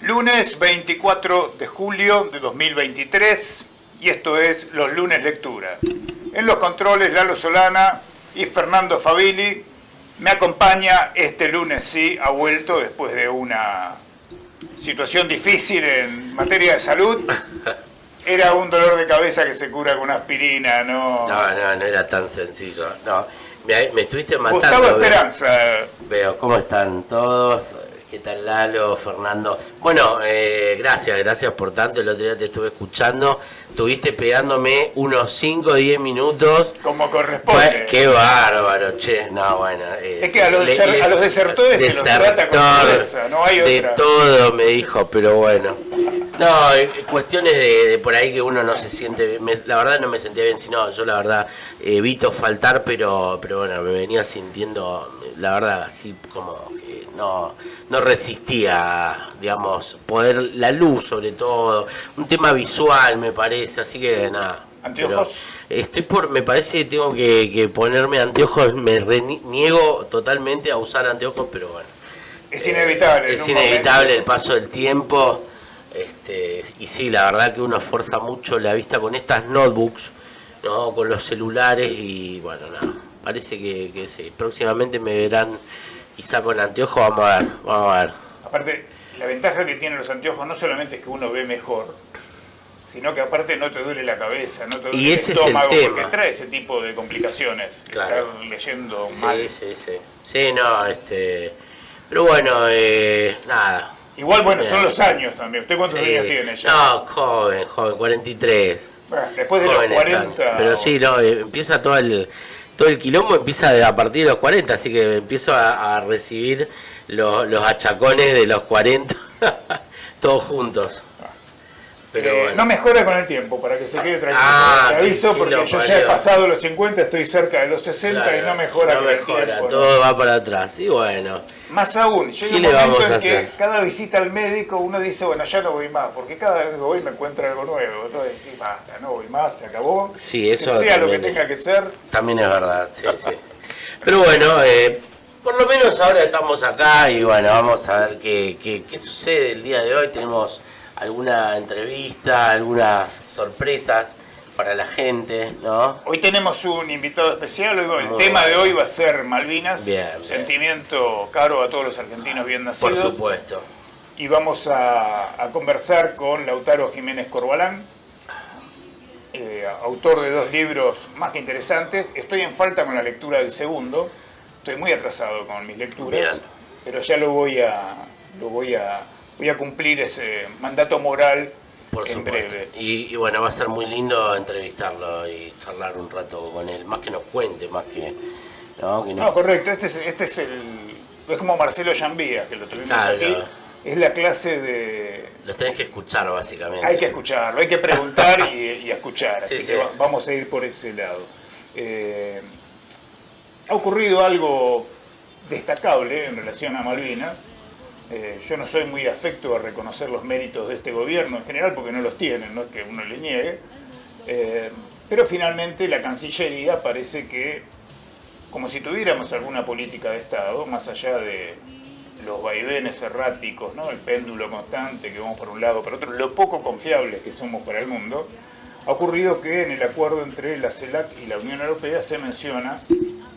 Lunes 24 de julio de 2023 y esto es Los Lunes Lectura. En los controles Lalo Solana y Fernando Favilli. Me acompaña este lunes, sí, ha vuelto después de una situación difícil en materia de salud. Era un dolor de cabeza que se cura con aspirina, ¿no? No era tan sencillo. No, me estuviste matando. Gustavo Esperanza. Veo cómo están todos. ¿Qué tal, Lalo, Fernando? Bueno, gracias por tanto. El otro día te estuve escuchando. Estuviste pegándome unos 5 o 10 minutos. Como corresponde. Qué bárbaro, che. No, bueno. Es que a los desertores se los trata con fuerza, no hay otra. De todo me dijo, pero bueno. No, cuestiones de por ahí que uno no se siente bien. La verdad no me sentía bien, sino yo la verdad evito faltar, pero bueno, me venía sintiendo, la verdad, así como que no resistía, digamos, poder, la luz sobre todo, un tema visual me parece, así que nada. ¿Anteojos? Me parece que tengo que ponerme anteojos, me niego totalmente a usar anteojos, pero bueno. Es inevitable. Es inevitable el paso del tiempo. Y sí, la verdad que uno esfuerza mucho la vista con estas notebooks, ¿no? Con los celulares y bueno, nada, parece que sí. Próximamente me verán quizá con anteojos, vamos a ver. Aparte, la ventaja que tienen los anteojos no solamente es que uno ve mejor, sino que aparte no te duele la cabeza, no te duele y ese el estómago, es el tema. Porque trae ese tipo de complicaciones, claro. Estar leyendo mal. Sí, no, pero bueno, nada. Igual, bueno, son los años también. ¿Usted cuántos años tiene ya? No, joven, 43. Bueno, después de los 40... Años. Pero sí, no, empieza todo el quilombo, empieza a partir de los 40, así que empiezo a recibir los achacones de los 40, todos juntos. Pero bueno. No mejora con el tiempo, para que se quede tranquilo. Te aviso porque yo ya he pasado los 50, estoy cerca de los 60 y no mejora con el tiempo. Todo va para atrás, y bueno. Más aún, llega un momento en que cada visita al médico uno dice, bueno, ya no voy más, porque cada vez que voy me encuentro algo nuevo. Entonces decís, basta, no voy más, se acabó. Sí, eso que sea lo que tenga que ser. También es verdad, sí. Pero bueno, por lo menos ahora estamos acá y bueno, vamos a ver qué sucede el día de hoy. Tenemos alguna entrevista, algunas sorpresas para la gente, ¿no? Hoy tenemos un invitado especial, el tema de hoy va a ser Malvinas, sentimiento caro a todos los argentinos bien nacidos. Por supuesto. Y vamos a conversar con Lautaro Jiménez Corbalán, autor de 2 libros más que interesantes. Estoy en falta con la lectura del segundo, estoy muy atrasado con mis lecturas, pero ya voy a cumplir ese mandato moral. Por supuesto. Y bueno, va a ser muy lindo entrevistarlo y charlar un rato con él, más que nos cuente, más que... No, correcto, este es como Marcelo Llambía, que lo tuvimos aquí, es la clase de... Los tenés que escuchar, básicamente. Hay que escucharlo, hay que preguntar y escuchar, así que vamos a ir por ese lado. Ha ocurrido algo destacable en relación a Malvinas. Yo no soy muy afecto a reconocer los méritos de este gobierno en general porque no los tienen, no es que uno le niegue, pero finalmente la Cancillería parece que, como si tuviéramos alguna política de Estado, más allá de los vaivenes erráticos, ¿no? El péndulo constante que vamos por un lado, por otro, lo poco confiables que somos para el mundo, ha ocurrido que en el acuerdo entre la CELAC y la Unión Europea se menciona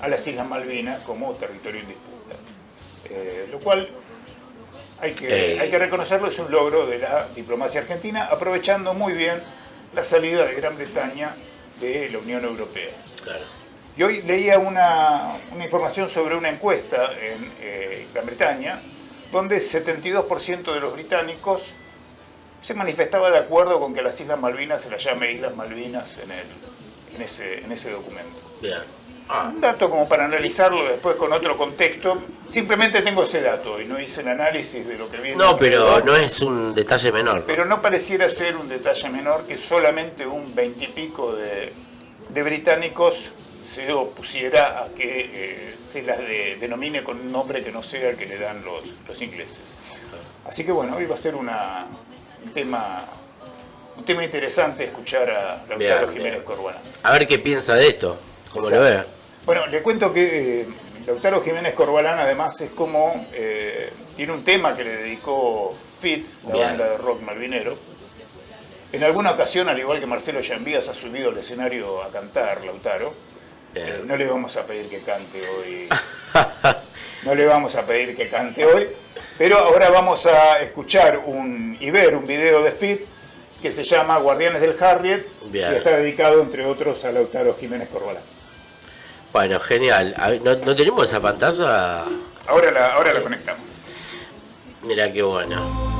a las Islas Malvinas como territorio en disputa, lo cual... Hay que reconocerlo, es un logro de la diplomacia argentina, aprovechando muy bien la salida de Gran Bretaña de la Unión Europea. Claro. Y hoy leía una información sobre una encuesta en Gran Bretaña, donde 72% de los británicos se manifestaba de acuerdo con que las Islas Malvinas se las llame Islas Malvinas en ese documento. Bien. Un dato como para analizarlo después con otro contexto. Simplemente tengo ese dato y no hice el análisis de lo que viene. No, pero no es un detalle menor. Pero no pareciera ser un detalle menor que solamente un 20 y pico de británicos se opusiera a que se las denomine con un nombre que no sea el que le dan los ingleses. Así que bueno, hoy va a ser un tema interesante escuchar a Lautaro Jiménez Corbalán. A ver qué piensa de esto, cómo lo ve. Bueno, le cuento que Lautaro Jiménez Corbalán además es como, tiene un tema que le dedicó FIT, la Bien. banda de rock malvinero. En alguna ocasión, al igual que Marcelo Llambías, ha subido al escenario a cantar Lautaro. No le vamos a pedir que cante hoy. No le vamos a pedir que cante hoy. Pero ahora vamos a escuchar y ver un video de FIT que se llama Guardianes del Harriet. Bien. Y está dedicado, entre otros, a Lautaro Jiménez Corbalán. Bueno, genial. A ver, ¿no tenemos esa pantalla? Ahora la conectamos. Mira qué bueno.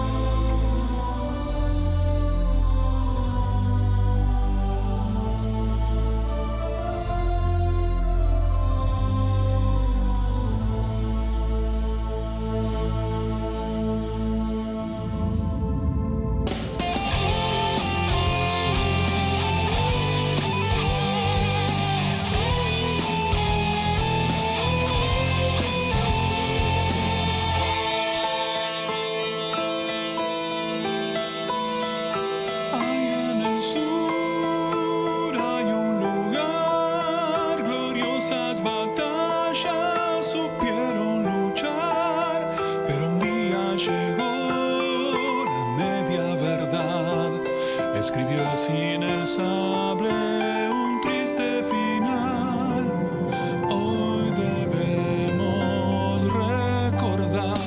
Escribió así en el sable un triste final. Hoy debemos recordar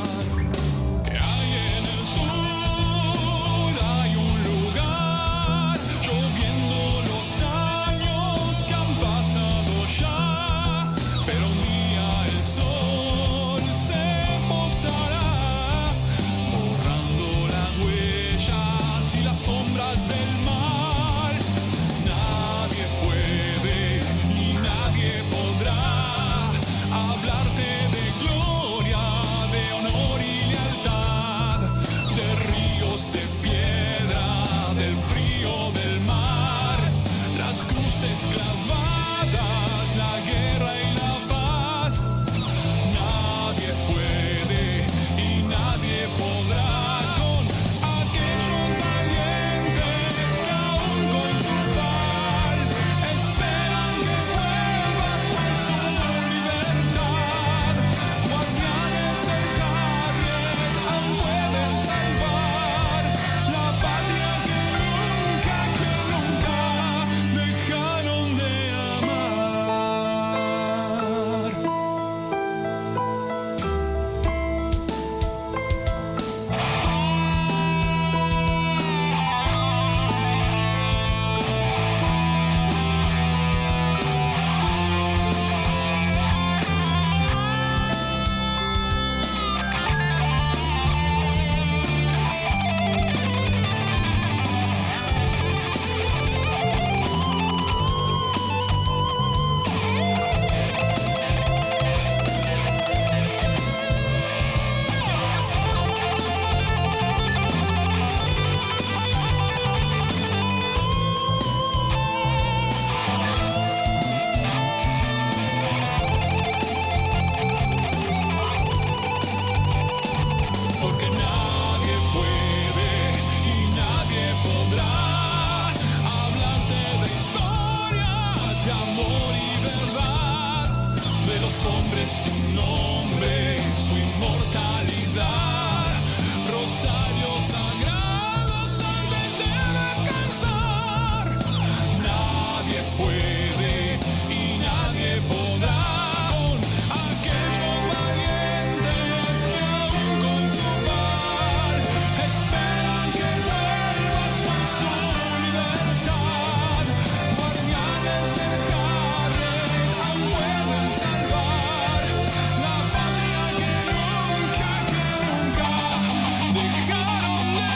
que hay en el sur, hay un lugar, lloviendo los años que han pasado ya, pero un día el sol se posará, borrando las huellas y las sombras del mar. Nadie puede ni nadie podrá hablarte de gloria, de honor y lealtad, de ríos de piedra, del frío del mar, las cruces clavadas, la guerra y la paz. Nadie puede y nadie podrá con aquellos valientes que aún con su fal esperan que vuelvas por su libertad. Guardianes del Harriet aún pueden salvar la patria que nunca dejaron de amar. Porque nadie puede y nadie podrá hablarte de historias de amor y verdad, de los hombres sin nombre, su inmortalidad, rosarios sagrados antes de descansar. Nadie puede y nadie podrá con aquellos valientes que aún con su fal esperan que vuelvas por su libertad. Guardianes del Harriet aún pueden salvar la patria que nunca dejaron de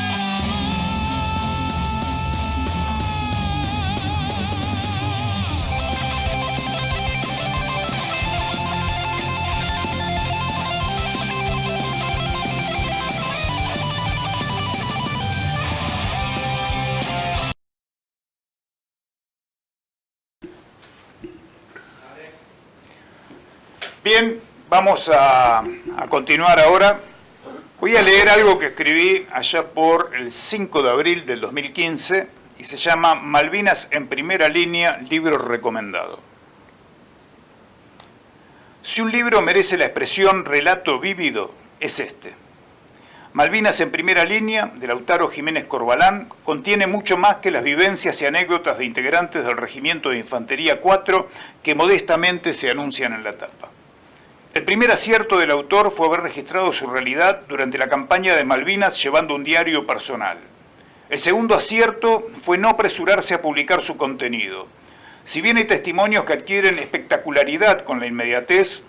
Bien, vamos a continuar ahora. Voy a leer algo que escribí allá por el 5 de abril del 2015 y se llama Malvinas en primera línea, libro recomendado. Si un libro merece la expresión relato vívido, es este. Malvinas en primera línea, de Lautaro Jiménez Corbalán, contiene mucho más que las vivencias y anécdotas de integrantes del Regimiento de Infantería 4 que modestamente se anuncian en la tapa. El primer acierto del autor fue haber registrado su realidad durante la campaña de Malvinas llevando un diario personal. El segundo acierto fue no apresurarse a publicar su contenido. Si bien hay testimonios que adquieren espectacularidad con la inmediatez,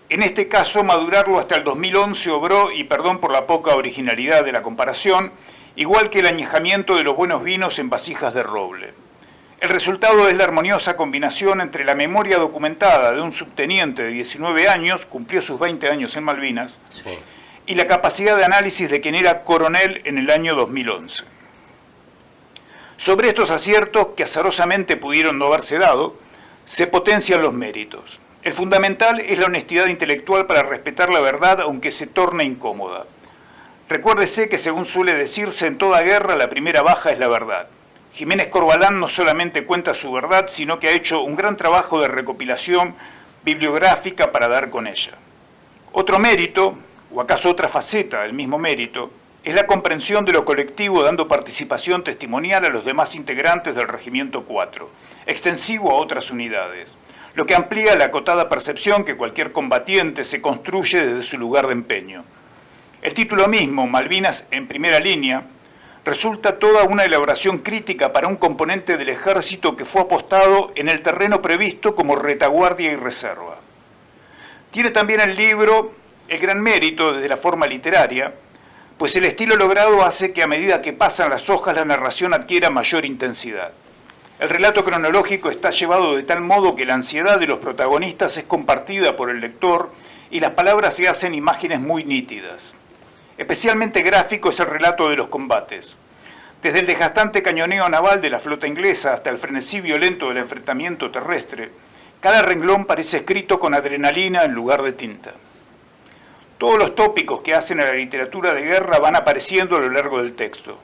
en este caso madurarlo hasta el 2011 obró, y perdón por la poca originalidad de la comparación, igual que el añejamiento de los buenos vinos en vasijas de roble. El resultado es la armoniosa combinación entre la memoria documentada de un subteniente de 19 años, cumplió sus 20 años en Malvinas, sí, y la capacidad de análisis de quien era coronel en el año 2011. Sobre estos aciertos, que azarosamente pudieron no haberse dado, se potencian los méritos. El fundamental es la honestidad intelectual para respetar la verdad aunque se torne incómoda. Recuérdese que según suele decirse en toda guerra la primera baja es la verdad. Jiménez Corbalán no solamente cuenta su verdad, sino que ha hecho un gran trabajo de recopilación bibliográfica para dar con ella. Otro mérito, o acaso otra faceta del mismo mérito, es la comprensión de lo colectivo dando participación testimonial a los demás integrantes del Regimiento 4, extensivo a otras unidades, lo que amplía la acotada percepción que cualquier combatiente se construye desde su lugar de empeño. El título mismo, Malvinas en primera línea, resulta toda una elaboración crítica para un componente del ejército que fue apostado en el terreno previsto como retaguardia y reserva. Tiene también el libro el gran mérito desde la forma literaria, pues el estilo logrado hace que a medida que pasan las hojas la narración adquiera mayor intensidad. El relato cronológico está llevado de tal modo que la ansiedad de los protagonistas es compartida por el lector y las palabras se hacen imágenes muy nítidas. Especialmente gráfico es el relato de los combates. Desde el desgastante cañoneo naval de la flota inglesa hasta el frenesí violento del enfrentamiento terrestre, cada renglón parece escrito con adrenalina en lugar de tinta. Todos los tópicos que hacen a la literatura de guerra van apareciendo a lo largo del texto,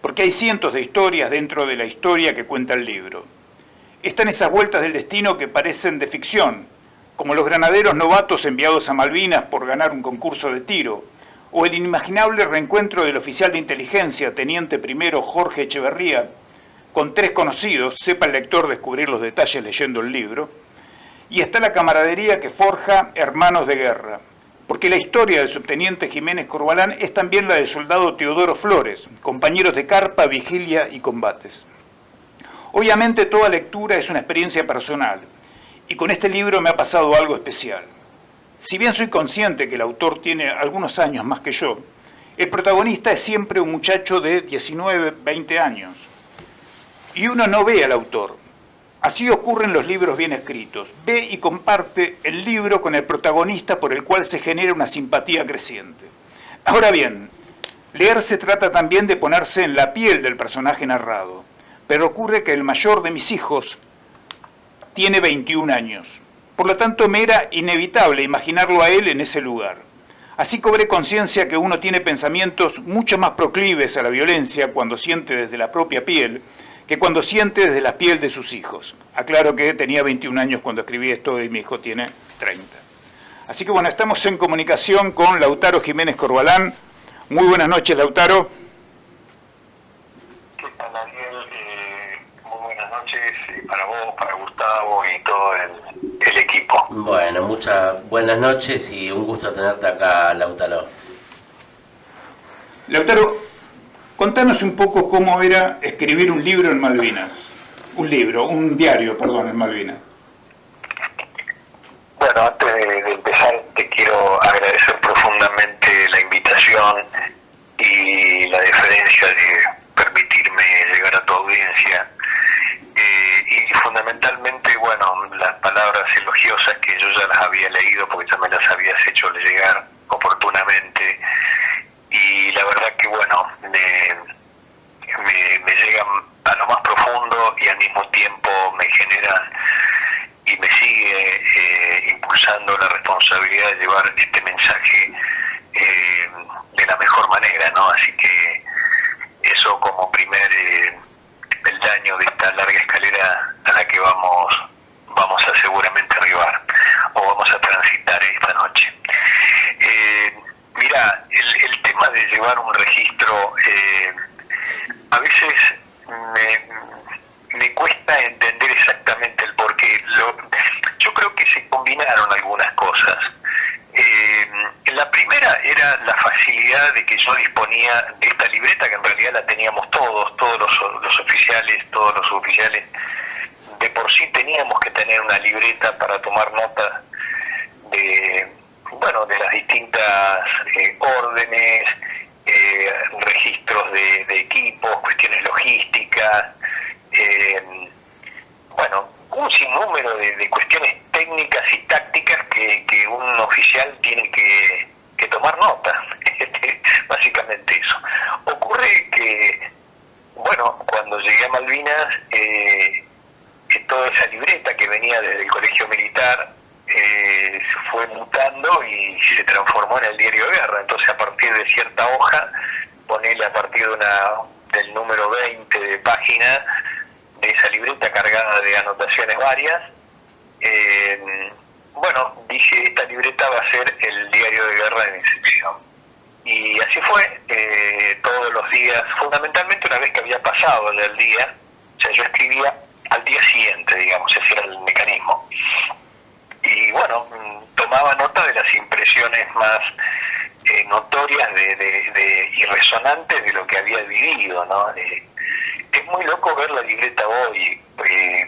porque hay cientos de historias dentro de la historia que cuenta el libro. Están esas vueltas del destino que parecen de ficción, como los granaderos novatos enviados a Malvinas por ganar un concurso de tiro, o el inimaginable reencuentro del oficial de inteligencia, teniente primero Jorge Echeverría, con 3 conocidos, sepa el lector descubrir los detalles leyendo el libro, y está la camaradería que forja hermanos de guerra, porque la historia del subteniente Jiménez Corbalán es también la del soldado Teodoro Flores, compañeros de carpa, vigilia y combates. Obviamente toda lectura es una experiencia personal, y con este libro me ha pasado algo especial. Si bien soy consciente que el autor tiene algunos años más que yo, el protagonista es siempre un muchacho de 19, 20 años. Y uno no ve al autor. Así ocurre en los libros bien escritos. Ve y comparte el libro con el protagonista por el cual se genera una simpatía creciente. Ahora bien, leer se trata también de ponerse en la piel del personaje narrado. Pero ocurre que el mayor de mis hijos tiene 21 años. Por lo tanto, me era inevitable imaginarlo a él en ese lugar. Así cobré conciencia que uno tiene pensamientos mucho más proclives a la violencia cuando siente desde la propia piel que cuando siente desde la piel de sus hijos. Aclaro que tenía 21 años cuando escribí esto y mi hijo tiene 30. Así que bueno, estamos en comunicación con Lautaro Jiménez Corbalán. Muy buenas noches, Lautaro. ¿Qué tal, Ariel? Muy buenas noches para vos, para Gustavo y todo el equipo. Bueno, muchas buenas noches y un gusto tenerte acá, Lautaro. Lautaro, contanos un poco cómo era escribir un libro en Malvinas. Un diario, en Malvinas. Bueno, antes de empezar te quiero agradecer profundamente la invitación y la deferencia de permitirme llegar a tu audiencia. Y fundamentalmente, bueno, las palabras elogiosas que yo ya las había leído porque ya me las habías hecho llegar oportunamente. Y la verdad que, bueno, me llegan a lo más profundo y al mismo tiempo me generan y me sigue impulsando la responsabilidad de llevar este mensaje de la mejor manera, ¿no? Así que eso como primer peldaño de esta larga escalera a la que vamos a seguramente arribar o vamos a transitar yo disponía de esta libreta, que en realidad la teníamos todos los oficiales, todos los suboficiales. De por sí teníamos que tener una libreta para tomar notas de las distintas órdenes, registros de equipos, cuestiones logísticas, un sinnúmero de cuestiones técnicas y tácticas que un oficial tiene que tomar nota. Básicamente eso. Ocurre que, cuando llegué a Malvinas, toda esa libreta que venía desde el colegio militar se fue mutando y se transformó en el diario de guerra. Entonces, a partir de cierta hoja, ponele a partir del número 20 de página de esa libreta cargada de anotaciones varias, dije, esta libreta va a ser el diario de guerra de mi sección. Y así fue, todos los días, fundamentalmente una vez que había pasado el día, o sea, yo escribía al día siguiente, digamos, ese era el mecanismo. Y tomaba nota de las impresiones más notorias y resonantes de lo que había vivido, ¿no? Es muy loco ver la libreta hoy,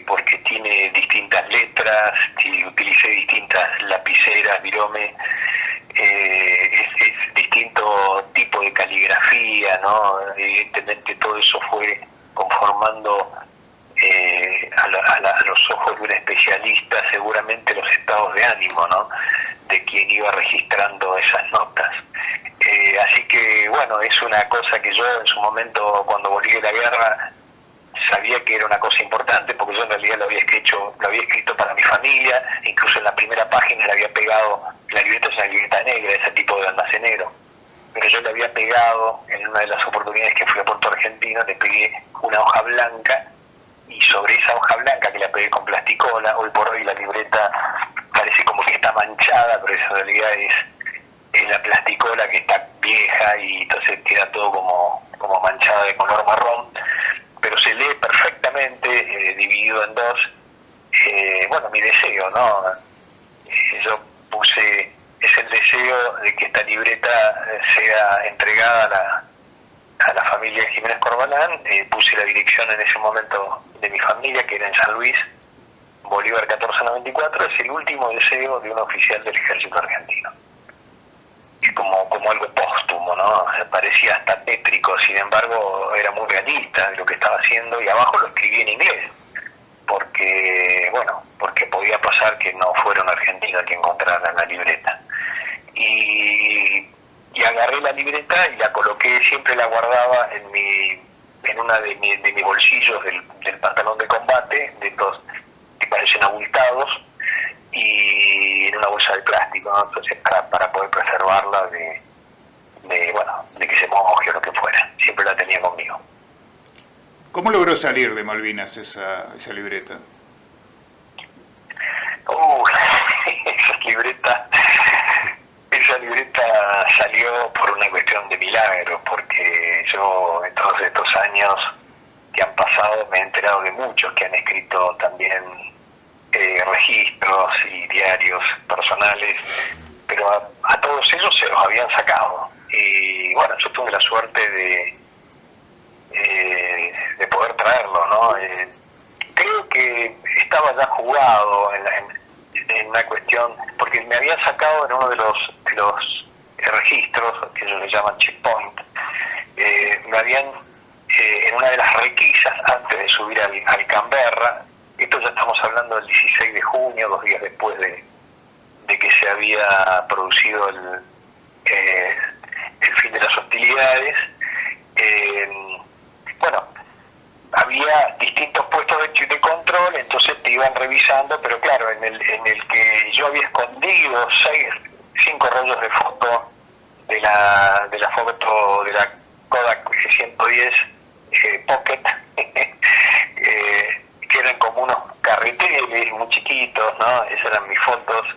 porque tiene distintas letras, utilicé distintas lapiceras, virome, es distinto tipo de caligrafía, ¿no? Evidentemente todo eso fue conformando a los ojos de un especialista seguramente los estados de ánimo, ¿no?, de quien iba registrando esas notas. Así que es una cosa que yo en su momento, cuando volví de la guerra, sabía que era una cosa importante, porque yo en realidad lo había escrito para mi familia, incluso en la primera página le había pegado, la libreta es una libreta negra, ese tipo de almacenero, pero yo le había pegado, en una de las oportunidades que fui a Puerto Argentino, le pegué una hoja blanca, y sobre esa hoja blanca que la pegué con plasticola, hoy por hoy la libreta parece como que está manchada, pero en realidad es la plasticola que está vieja y entonces queda todo como manchada de color marrón, pero se lee perfectamente, dividido en dos. Mi deseo, ¿no? Yo puse, es el deseo de que esta libreta sea entregada a la familia de Jiménez Corbalán. Puse la dirección en ese momento de mi familia, que era en San Luis, Bolívar 1494, es el último deseo de un oficial del ejército argentino. Es como algo póstumo, ¿no? Parecía hasta tétrico, sin embargo era muy realista lo que estaba haciendo, y abajo lo escribí en inglés, porque podía pasar que no fuera un argentino el que encontrara la libreta. Y agarré la libreta y la coloqué, siempre la guardaba en una de mis bolsillos del pantalón de combate, de estos que parecen abultados, y en una bolsa de plástico, ¿no? Entonces para poder preservarla de que se moje o lo que fuera. Siempre la tenía conmigo. ¿Cómo logró salir de Malvinas esa libreta? Esa libreta salió por una cuestión de milagro, porque yo en todos estos años que han pasado me he enterado de muchos que han escrito también registros y diarios personales, pero a todos ellos se los habían sacado. Y yo tuve la suerte de poder traerlo, ¿no? Creo que estaba ya jugado en una cuestión, porque me habían sacado en uno de los registros, que ellos le llaman checkpoint, me habían, en una de las requisas, antes de subir al Canberra, esto ya estamos hablando del 16 de junio, 2 días después de que se había producido el fin de las hostilidades, había distintos puestos de control, entonces te iban revisando, pero claro, en el que yo había escondido 5 rollos de foto de la foto de la Kodak 110 Pocket, que eran como unos carreteles muy chiquitos, ¿no? Esas eran mis fotos,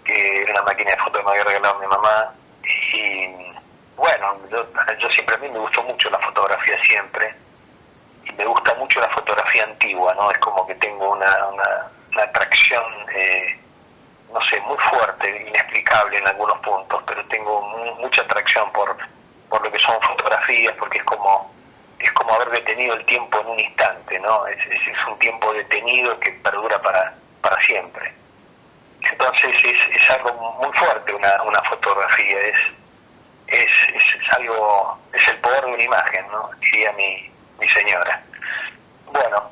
que era una máquina de fotos que me había regalado mi mamá. Y yo siempre, a mí me gustó mucho la fotografía siempre, y me gusta mucho la fotografía antigua, ¿no? Es como que tengo una atracción, no sé, muy fuerte, inexplicable en algunos puntos, pero tengo mucha atracción por por lo que son fotografías, porque es como haber detenido el tiempo en un instante, ¿no? Es un tiempo detenido que perdura para siempre. Entonces es algo muy fuerte una fotografía, es algo, es el poder de una imagen, ¿no? Diría mi señora. Bueno,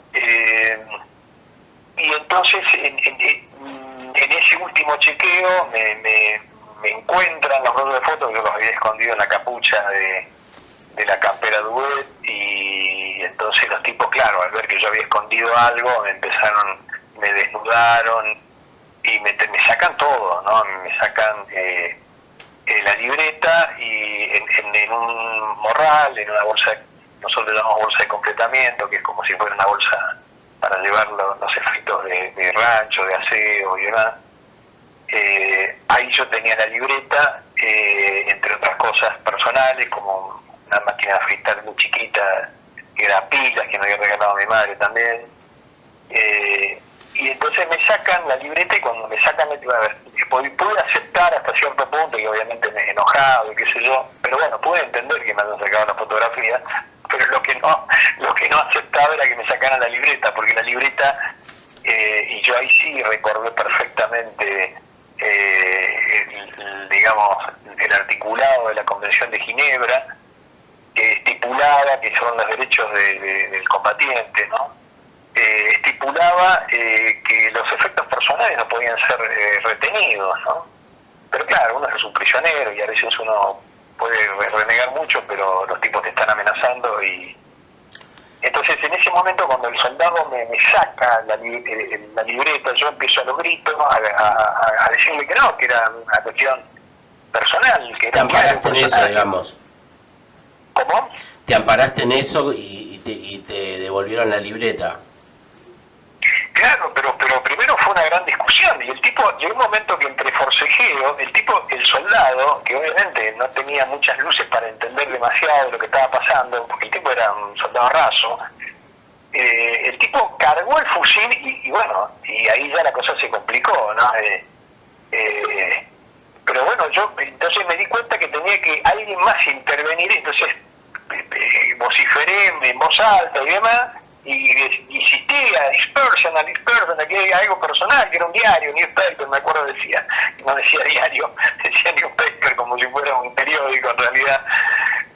y entonces en ese último chequeo me encuentran los rollos de fotos, que yo los había escondido en la capucha de la campera Duet, y entonces los tipos, claro, al ver que yo había escondido algo, me desnudaron y me sacan todo, ¿no? Me sacan la libreta y en un morral, en una bolsa, nosotros le llamamos bolsa de completamiento, que es como si fuera una bolsa para llevar los efectos de rancho, de aseo y demás. Ahí yo tenía la libreta, entre otras cosas personales, como una máquina de afeitar muy chiquita, que era pilas, que me había regalado mi madre también. Y entonces me sacan la libreta, y cuando me sacan, pude aceptar hasta cierto punto, y obviamente me he enojado y qué sé yo, pero bueno, pude entender que me habían sacado la fotografía, pero lo que no aceptaba era que me sacaran la libreta, porque la libreta, y yo ahí sí recordé perfectamente el articulado de la Convención de Ginebra, que estipulaba que son los derechos del combatiente, ¿no? Estipulaba que los efectos personales no podían ser retenidos, ¿no? Pero claro, uno es un prisionero y a veces uno puede renegar mucho, pero los tipos te están amenazando, y entonces en ese momento, cuando el soldado me saca la libreta, yo empiezo a los gritos a decirle que no, que era una cuestión personal, que Te era amparaste en eso, digamos. ¿Cómo? Te amparaste en eso y te devolvieron la libreta. Claro, pero primero fue una gran discusión, y el tipo, llegó un momento que entre forcejeo, el soldado, que obviamente no tenía muchas luces para entender demasiado lo que estaba pasando, porque el tipo era un soldado raso, el tipo cargó el fusil y bueno, y ahí ya la cosa se complicó, ¿no? Pero bueno, yo entonces me di cuenta que tenía que alguien más intervenir, entonces vociferé en voz alta y demás, y insistía, dispersion, que hay algo personal, que era un diario, newspaper, me acuerdo decía, no decía diario, decía newspaper como si fuera un periódico en realidad.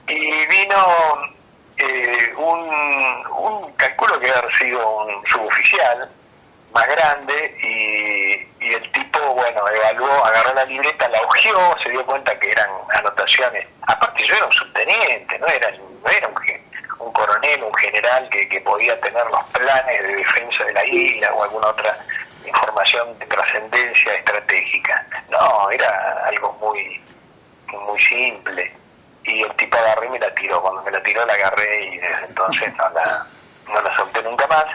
Y vino un calculo que debe haber sido un suboficial más grande, y el tipo, bueno, evaluó, agarró la libreta, la hojeó, se dio cuenta que eran anotaciones. Aparte yo era un subteniente, no era un coronel, un general que podía tener los planes de defensa de la isla o alguna otra información de trascendencia estratégica. No, era algo muy simple. Y el tipo agarré y me la tiró. Cuando me la tiró la agarré, y desde entonces no la solté nunca más.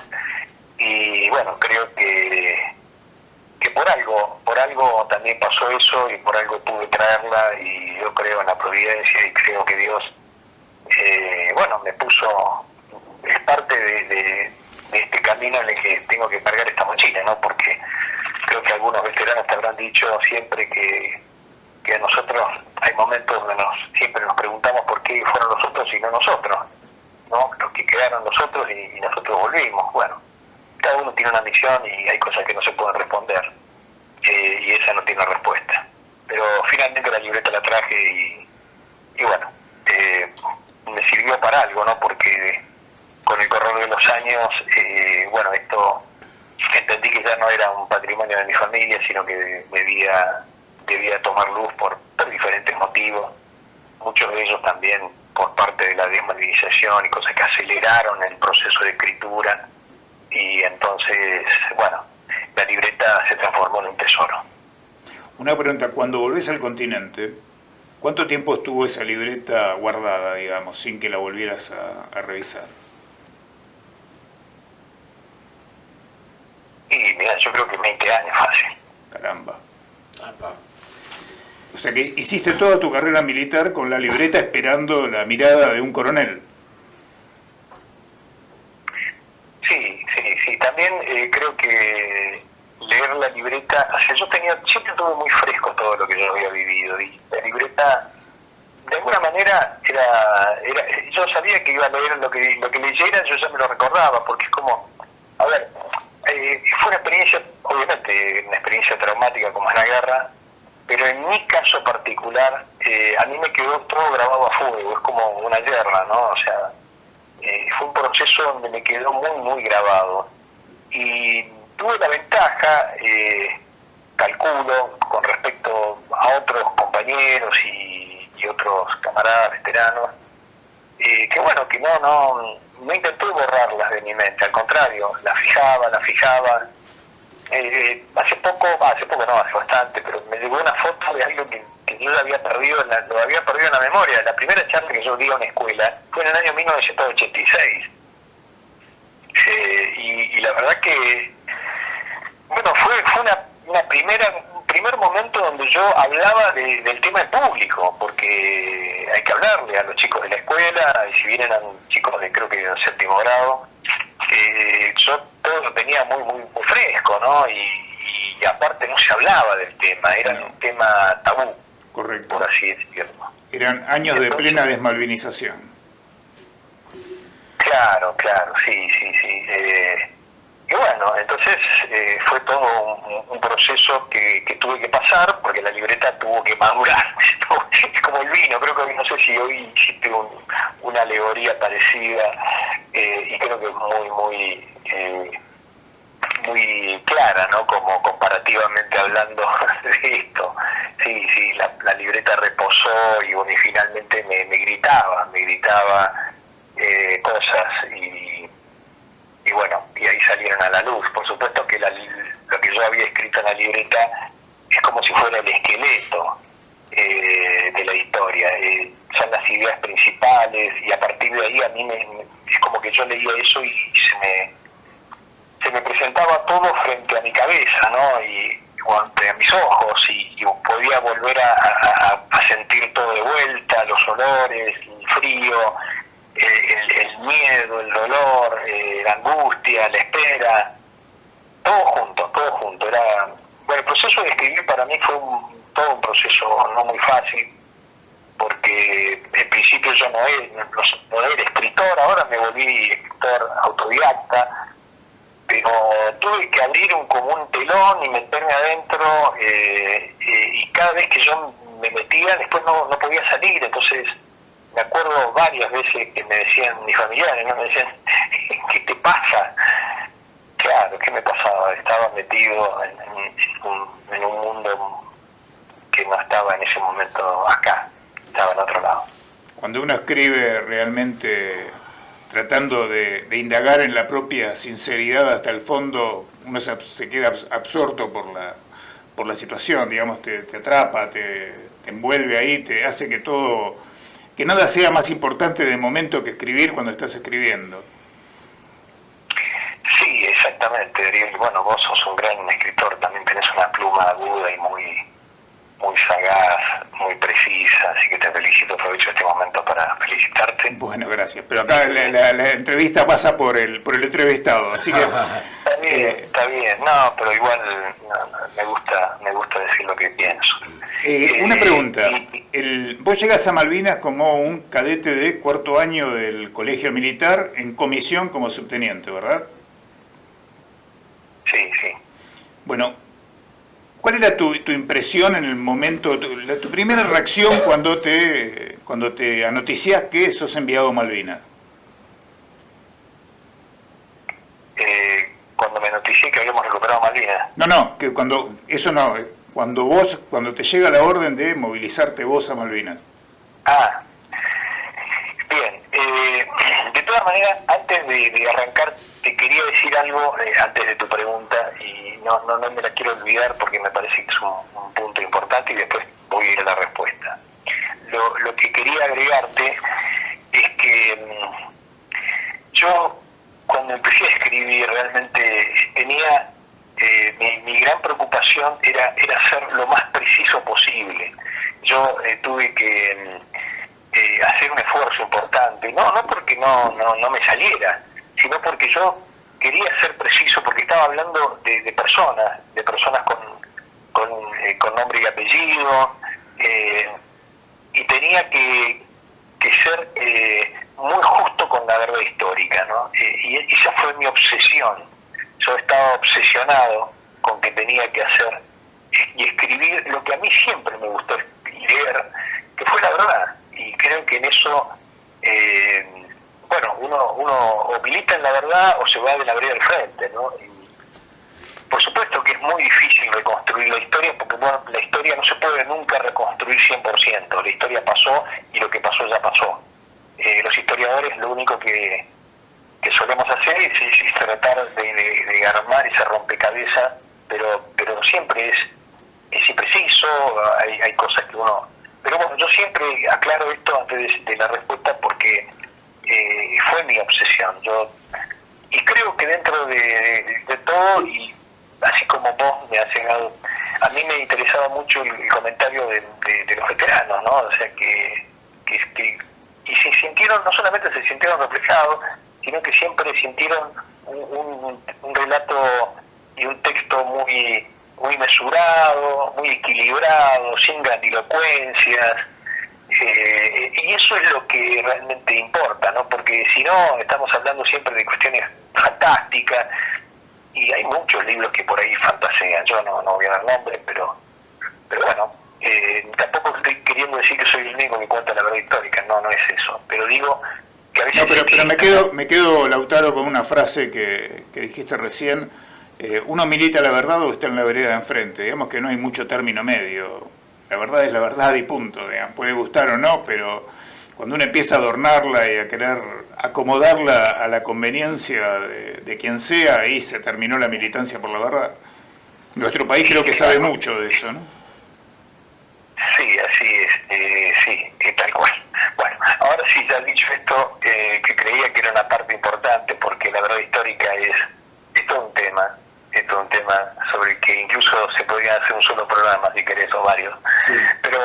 Y bueno, creo que por algo también pasó eso, y por algo pude traerla, y yo creo en la providencia, y creo que Dios me puso, es parte de este camino en el que tengo que cargar esta mochila, ¿no? Porque creo que algunos veteranos te habrán dicho siempre que a nosotros hay momentos donde siempre nos preguntamos por qué fueron nosotros y no nosotros, ¿no? Los que quedaron nosotros y nosotros volvimos. Bueno, cada uno tiene una misión y hay cosas que no se pueden responder, y esa no tiene respuesta. Pero finalmente la libreta la traje, y bueno, me sirvió para algo, ¿no? Porque con el correr de los años, esto entendí que ya no era un patrimonio de mi familia, sino que debía tomar luz por diferentes motivos, muchos de ellos también por parte de la desmovilización y cosas que aceleraron el proceso de escritura, y entonces, bueno, la libreta se transformó en un tesoro. Una pregunta, cuando volvés al continente, ¿cuánto tiempo estuvo esa libreta guardada, digamos, sin que la volvieras a revisar? Y mira, yo creo que 20 años fácil. Caramba. O sea que hiciste toda tu carrera militar con la libreta esperando la mirada de un coronel. Sí. También creo que leer la libreta, o sea, siempre tuve muy fresco todo lo que yo había vivido, y la libreta de alguna manera yo sabía que iba a leer lo que leyera, yo ya me lo recordaba, porque es como, a ver, fue una experiencia, obviamente, una experiencia traumática como es la guerra, pero en mi caso particular, a mí me quedó todo grabado a fuego, es como una guerra, ¿no? O sea, fue un proceso donde me quedó muy, muy grabado. Y tuve la ventaja, calculo, con respecto a otros compañeros y otros camaradas veteranos, que bueno, que no intenté borrarlas de mi mente, al contrario, las fijaba. Hace bastante, pero me llegó una foto de algo que yo lo había perdido en la memoria. La primera charla que yo di a una escuela fue en el año 1986. Y la verdad que, bueno, fue un primer momento donde yo hablaba del tema en público, porque hay que hablarle a los chicos de la escuela, y si bien eran chicos de creo que de séptimo grado, yo todo lo tenía muy, muy, muy fresco, ¿no? Y aparte no se hablaba del tema, era un tema tabú, correcto, por así decirlo. Eran años de plena desmalvinización. Claro, sí. Y bueno, entonces fue todo un proceso que tuve que pasar, porque la libreta tuvo que madurar. Es como el vino, creo que no sé si hoy hiciste una alegoría parecida, y creo que es muy clara, ¿no? Como comparativamente hablando de esto. Sí, la libreta reposó y bueno, y finalmente me gritaba cosas y bueno, y ahí salieron a la luz. Por supuesto que lo que yo había escrito en la libreta es como si fuera el esqueleto de la historia, son las ideas principales, y a partir de ahí a mí es como que yo leía eso y se me presentaba todo frente a mi cabeza, ¿no? Y frente a mis ojos, y podía volver a sentir todo de vuelta, los olores, el frío, el miedo, el dolor, la angustia, la espera, todo junto. Bueno, el proceso de escribir para mí fue todo un proceso no muy fácil, porque en principio yo no era escritor, ahora me volví escritor autodidacta, pero tuve que abrir como un telón y meterme adentro, y cada vez que yo me metía después no podía salir. Entonces me acuerdo varias veces que me decían mis familiares, ¿no? Me decían, ¿qué te pasa? Claro, ¿qué me pasaba? Estaba metido en un mundo que no estaba en ese momento acá, estaba en otro lado. Cuando uno escribe realmente tratando de indagar en la propia sinceridad hasta el fondo, uno se queda absorto por la situación, digamos, te atrapa, te envuelve ahí, te hace que nada sea más importante de momento que escribir cuando estás escribiendo. Sí, exactamente, Ariel. Bueno, vos sos un gran escritor, también tenés una pluma aguda y muy sagaz, muy precisa, así que te felicito, aprovecho este momento para felicitarte. Bueno, gracias, pero acá la entrevista pasa por el entrevistado, así que... Está bien, no, pero igual me gusta decir lo que pienso. Una pregunta, vos llegas a Malvinas como un cadete de cuarto año del colegio militar en comisión como subteniente, ¿verdad? Sí. Bueno, ¿cuál era tu impresión en el momento, tu primera reacción cuando te anoticiás que sos enviado a Malvinas? Cuando me noticié que habíamos recuperado Malvinas. No, que cuando te llega la orden de movilizarte vos a Malvinas. Bien. De todas maneras, antes de arrancar, te quería decir algo antes de tu pregunta, y no me la quiero olvidar porque me parece que es un punto importante, y después voy a ir a la respuesta. Lo que quería agregarte es que yo, cuando empecé a escribir, realmente tenía mi gran preocupación era ser lo más preciso posible. Yo tuve que hacer un esfuerzo importante, no porque no me saliera, sino porque yo quería ser preciso, porque estaba hablando de personas con nombre y apellido, y tenía que ser muy justo con la verdad histórica, ¿no? Y esa fue mi obsesión. Yo estaba obsesionado con que tenía que hacer y escribir lo que a mí siempre me gustó leer, que fue la verdad. Y creo que en eso, bueno, uno o milita en la verdad o se va de la vereda al frente, ¿no? Por supuesto que es muy difícil reconstruir la historia, porque bueno, la historia no se puede nunca reconstruir 100%. La historia pasó y lo que pasó ya pasó. Los historiadores lo único que solemos hacer es tratar de armar ese rompecabezas, pero siempre es impreciso, hay cosas que uno... Pero bueno, yo siempre aclaro esto antes de la respuesta porque fue mi obsesión. Y creo que dentro de todo, y así como vos me has llegado, a mí me interesaba mucho el comentario de los veteranos, ¿no? O sea, que y se sintieron, no solamente se sintieron reflejados, sino que siempre sintieron un relato y un texto muy mesurado, muy equilibrado, sin grandilocuencias, y eso es lo que realmente importa, ¿no? Porque si no, estamos hablando siempre de cuestiones fantásticas, y hay muchos libros que por ahí fantasean. Yo no voy a dar nombres, pero bueno, tampoco estoy queriendo decir que soy el único que cuenta la verdad histórica, no es eso, pero digo que a veces... No, pero me quedo, Lautaro, con una frase que dijiste recién. Uno milita la verdad o está en la vereda de enfrente. Digamos que no hay mucho término medio. La verdad es la verdad y punto. Digamos. Puede gustar o no, pero cuando uno empieza a adornarla y a querer acomodarla a la conveniencia de quien sea, ahí se terminó la militancia por la verdad. Nuestro país creo que sabe mucho de eso, ¿no? Sí, así es, sí, tal cual. Bueno, ahora sí, ya dicho esto, que creía que era una parte importante, porque la verdad histórica es todo un tema sobre el que incluso se podría hacer un solo programa, si querés, o varios. Sí. Pero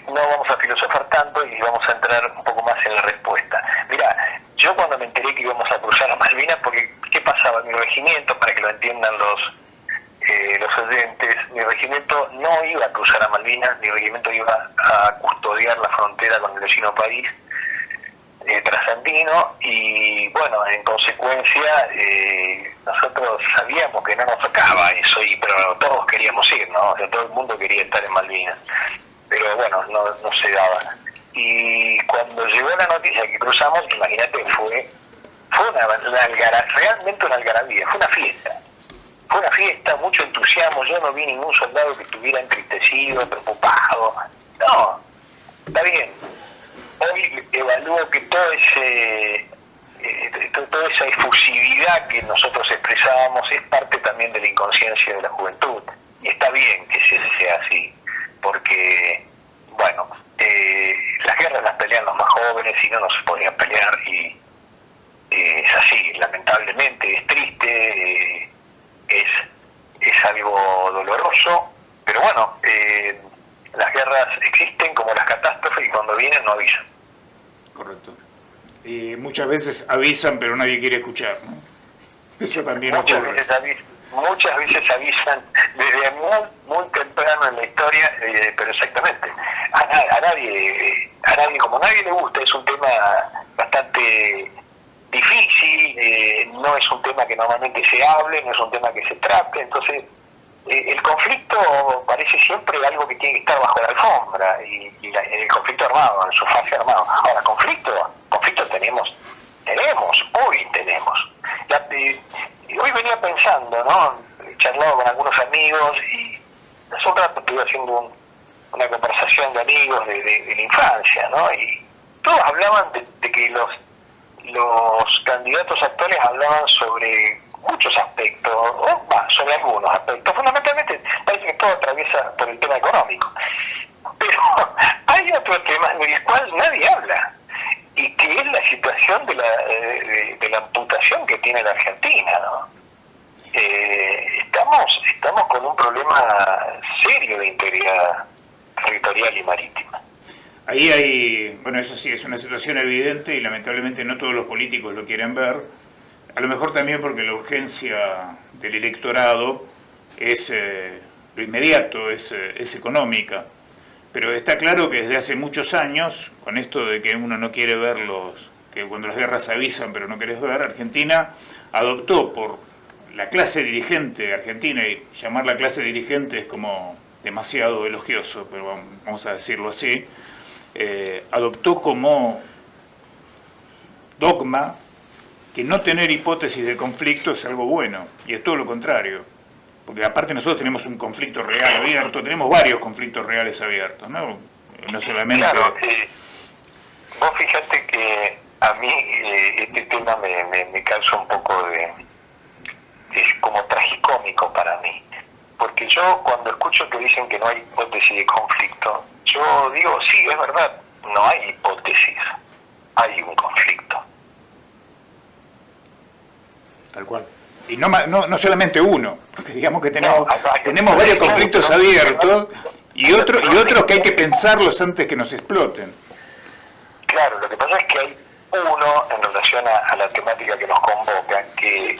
no vamos a filosofar tanto y vamos a entrar un poco más en la respuesta. Mira, yo cuando me enteré que íbamos a cruzar a Malvinas, porque ¿qué pasaba? Mi regimiento, para que lo entiendan los oyentes, mi regimiento no iba a cruzar a Malvinas, mi regimiento iba a custodiar la frontera con el vecino país trasandino, y bueno, en consecuencia nosotros sabíamos que no nos tocaba eso, pero todos queríamos ir, ¿no? O sea, todo el mundo quería estar en Malvinas, pero bueno, no se daba. Y cuando llegó la noticia que cruzamos, imagínate, fue realmente una algarabía, fue una fiesta, mucho entusiasmo. Yo no vi ningún soldado que estuviera entristecido, preocupado. No, está bien. Hoy evalúo que toda esa efusividad que nosotros expresábamos es parte también de la inconsciencia de la juventud. Y está bien que sea así, porque, bueno, las guerras las pelean los más jóvenes y no nos podían pelear, y es así, lamentablemente, es triste, es algo doloroso, pero bueno, las guerras existen como las catástrofes, y cuando vienen no avisan. Correcto. Y muchas veces avisan, pero nadie quiere escuchar, ¿no? Eso también muchas veces avisan desde muy temprano en la historia, pero exactamente, a nadie, como a nadie le gusta, es un tema bastante difícil, no es un tema que normalmente se hable, no es un tema que se trate, entonces el conflicto parece siempre algo que tiene que estar bajo la alfombra, y el conflicto armado, en su fase armado. Ahora, conflicto tenemos, hoy tenemos. Hoy venía pensando, ¿no? Charlado con algunos amigos, y hace un rato estuve haciendo una conversación de amigos de la infancia, ¿no? Y todos hablaban de que los candidatos actuales hablaban sobre muchos aspectos, sobre algunos aspectos. Fundamentalmente parece que todo atraviesa por el tema económico. Pero hay otro tema del cual nadie habla, y que es la situación de la amputación que tiene la Argentina, ¿no? Estamos con un problema serio de integridad territorial y marítima. Ahí hay, bueno, eso sí, es una situación evidente y lamentablemente no todos los políticos lo quieren ver. A lo mejor también porque la urgencia del electorado es lo inmediato, es económica. Pero está claro que desde hace muchos años, con esto de que uno no quiere verlos, que cuando las guerras avisan pero no querés ver, Argentina adoptó por la clase dirigente argentina, y llamar la clase dirigente es como demasiado elogioso, pero vamos a decirlo así, adoptó como dogma que no tener hipótesis de conflicto es algo bueno, y es todo lo contrario. Porque aparte nosotros tenemos un conflicto real abierto, tenemos varios conflictos reales abiertos, ¿no? No solamente... Claro, vos fíjate que a mí este tema me causa un poco es como tragicómico para mí. Porque yo cuando escucho que dicen que no hay hipótesis de conflicto, yo digo, sí, es verdad, no hay hipótesis, hay un conflicto. Tal cual. Y no solamente uno, porque digamos que tenemos No, varios conflictos abiertos y otros que hay que pensarlos antes que nos exploten. Claro, lo que pasa es que hay uno en relación a la temática que nos convoca, que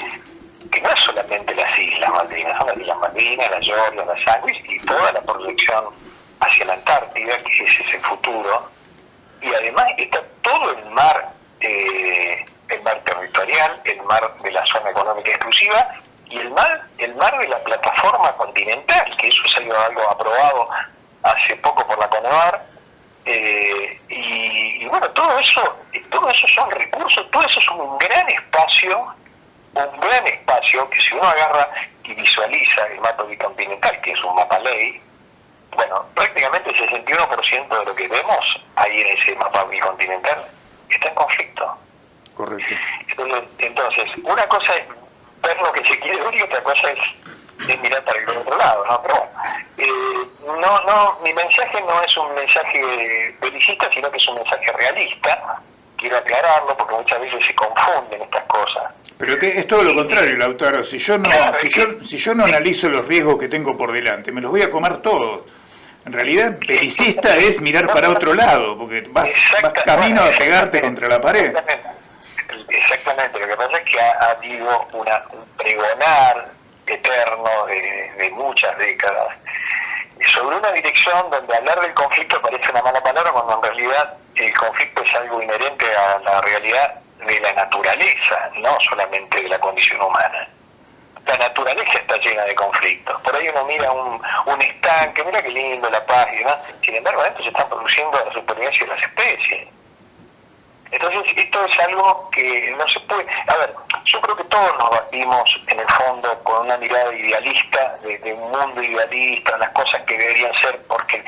no es solamente las Islas Malvinas, son las Islas Malvinas, las Georgias, las Sandwich y toda la proyección hacia la Antártida, que es ese futuro, y además está todo el mar territorial, el mar de la zona económica exclusiva y el mar de la plataforma continental, que eso es algo aprobado hace poco por la CONEVAR, y bueno, todo eso son recursos, todo eso es un gran espacio que si uno agarra y visualiza el mapa bicontinental, que es un mapa ley, bueno, prácticamente el 61% de lo que vemos ahí en ese mapa bicontinental está en conflicto. Correcto. Entonces, una cosa es ver lo que se quiere ver y otra cosa es mirar para el otro lado, ¿no? Pero bueno, mi mensaje no es un mensaje belicista, sino que es un mensaje realista. Quiero aclararlo porque muchas veces se confunden estas cosas. Pero que es todo lo contrario, Lautaro. Si yo no analizo los riesgos que tengo por delante, me los voy a comer todos. En realidad, belicista es mirar para otro lado, porque vas camino a pegarte contra la pared. Exactamente, lo que pasa es que ha habido un pregonar eterno de muchas décadas sobre una dirección donde hablar del conflicto parece una mala palabra, cuando en realidad el conflicto es algo inherente a la realidad de la naturaleza, no solamente de la condición humana. La naturaleza está llena de conflictos. Por ahí uno mira un estanque, mira qué lindo, la paz y demás. Sin embargo, adentro se están produciendo la supervivencia de las especies. Entonces, esto es algo que no se puede... A ver, yo creo que todos nos batimos en el fondo con una mirada idealista, de un mundo idealista, las cosas que deberían ser porque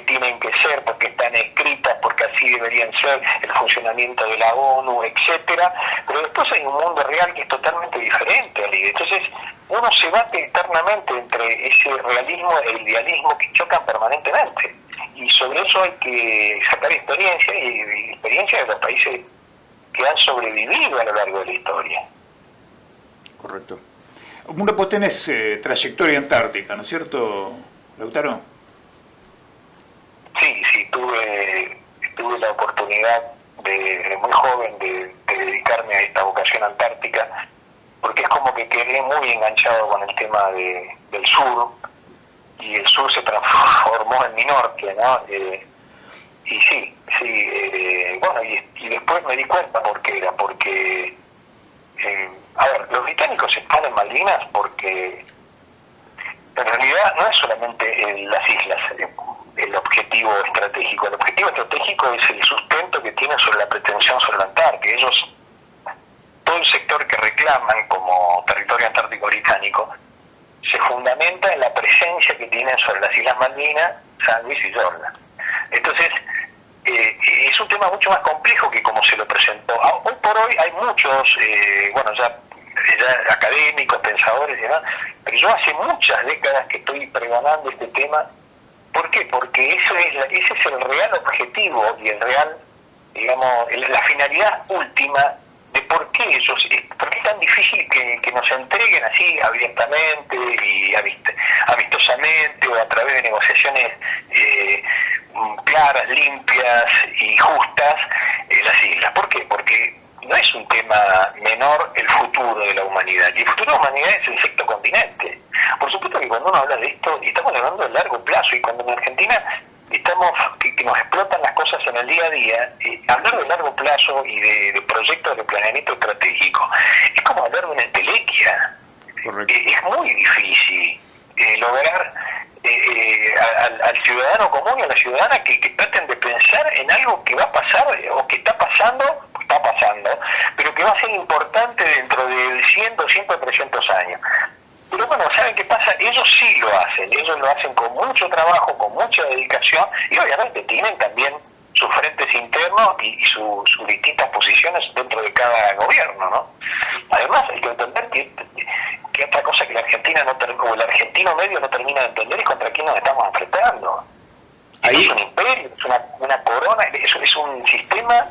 tienen que ser, porque están escritas, porque así deberían ser, el funcionamiento de la ONU, etcétera. Pero después hay un mundo real que es totalmente diferente al ideal. Entonces, uno se bate eternamente entre ese realismo e idealismo que chocan permanentemente. Y sobre eso hay que sacar experiencia, y experiencia de los países que han sobrevivido a lo largo de la historia. Correcto. Vos tenés trayectoria antártica, ¿no es cierto, Lautaro? Sí, tuve la oportunidad de muy joven de dedicarme a esta vocación antártica, porque es como que quedé muy enganchado con el tema del sur, y el sur se transformó en mi norte, ¿no? Y sí, bueno, y después me di cuenta por qué era, porque, a ver, los británicos están en Malvinas porque en realidad no es solamente las islas el objetivo estratégico. El objetivo estratégico es el sustento que tienen sobre la pretensión sobre la Antártida. Ellos, todo el sector que reclaman como territorio antártico británico, se fundamenta en la presencia que tienen sobre las Islas Malvinas, Sandwich y Georgia. Entonces, es un tema mucho más complejo que como se lo presentó. Hoy por hoy hay muchos, bueno, ya académicos, pensadores y demás, pero yo hace muchas décadas que estoy pregonando este tema. ¿Por qué? Porque ese es el real objetivo y el real, digamos, la finalidad última de por qué es tan difícil que nos entreguen así abiertamente y amistosamente o a través de negociaciones claras, limpias y justas las islas. ¿Por qué? Porque no es un tema menor el futuro de la humanidad, y el futuro de la humanidad es el sexto continente. Por supuesto que cuando uno habla de esto, y estamos hablando de largo plazo, y cuando en Argentina que nos explotan las cosas en el día a día, hablar de largo plazo y de proyectos de planeamiento estratégico es como hablar de una entelequia. Correcto. Es muy difícil lograr al ciudadano común y a la ciudadana que traten de pensar en algo que va a pasar o que está pasando, pero que va a ser importante dentro de 100, 200, 300 años. Pero bueno, ¿saben qué pasa? Ellos sí lo hacen, ellos lo hacen con mucho trabajo, con mucha dedicación, y obviamente tienen también sus frentes internos y sus distintas posiciones dentro de cada gobierno, ¿no? Además, hay que entender que otra cosa que la Argentina o el argentino medio no termina de entender es contra quién nos estamos enfrentando. Ahí. Es un imperio, es una corona, es un sistema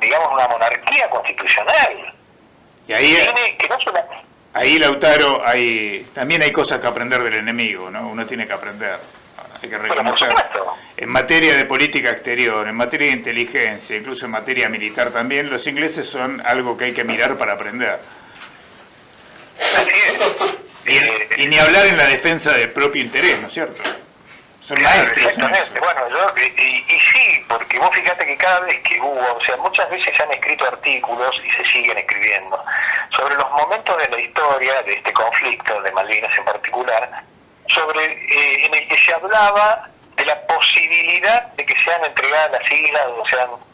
digamos, una monarquía constitucional. Y ahí, Que no solo, ahí Lautaro, también hay cosas que aprender del enemigo, ¿no? Uno tiene que aprender, hay que reconocer. por supuesto. En materia de política exterior, en materia de inteligencia, incluso en materia militar también, los ingleses son algo que hay que mirar para aprender. Así es. Y ni hablar en la defensa del propio interés, ¿no es cierto? Son maestros en eso. Exactamente. Bueno, y sí, porque vos fíjate que cada vez que hubo, o sea, muchas veces se han escrito artículos y se siguen escribiendo sobre los momentos de la historia de este conflicto, de Malvinas en particular, en el que se hablaba de la posibilidad de que sean entregadas las islas,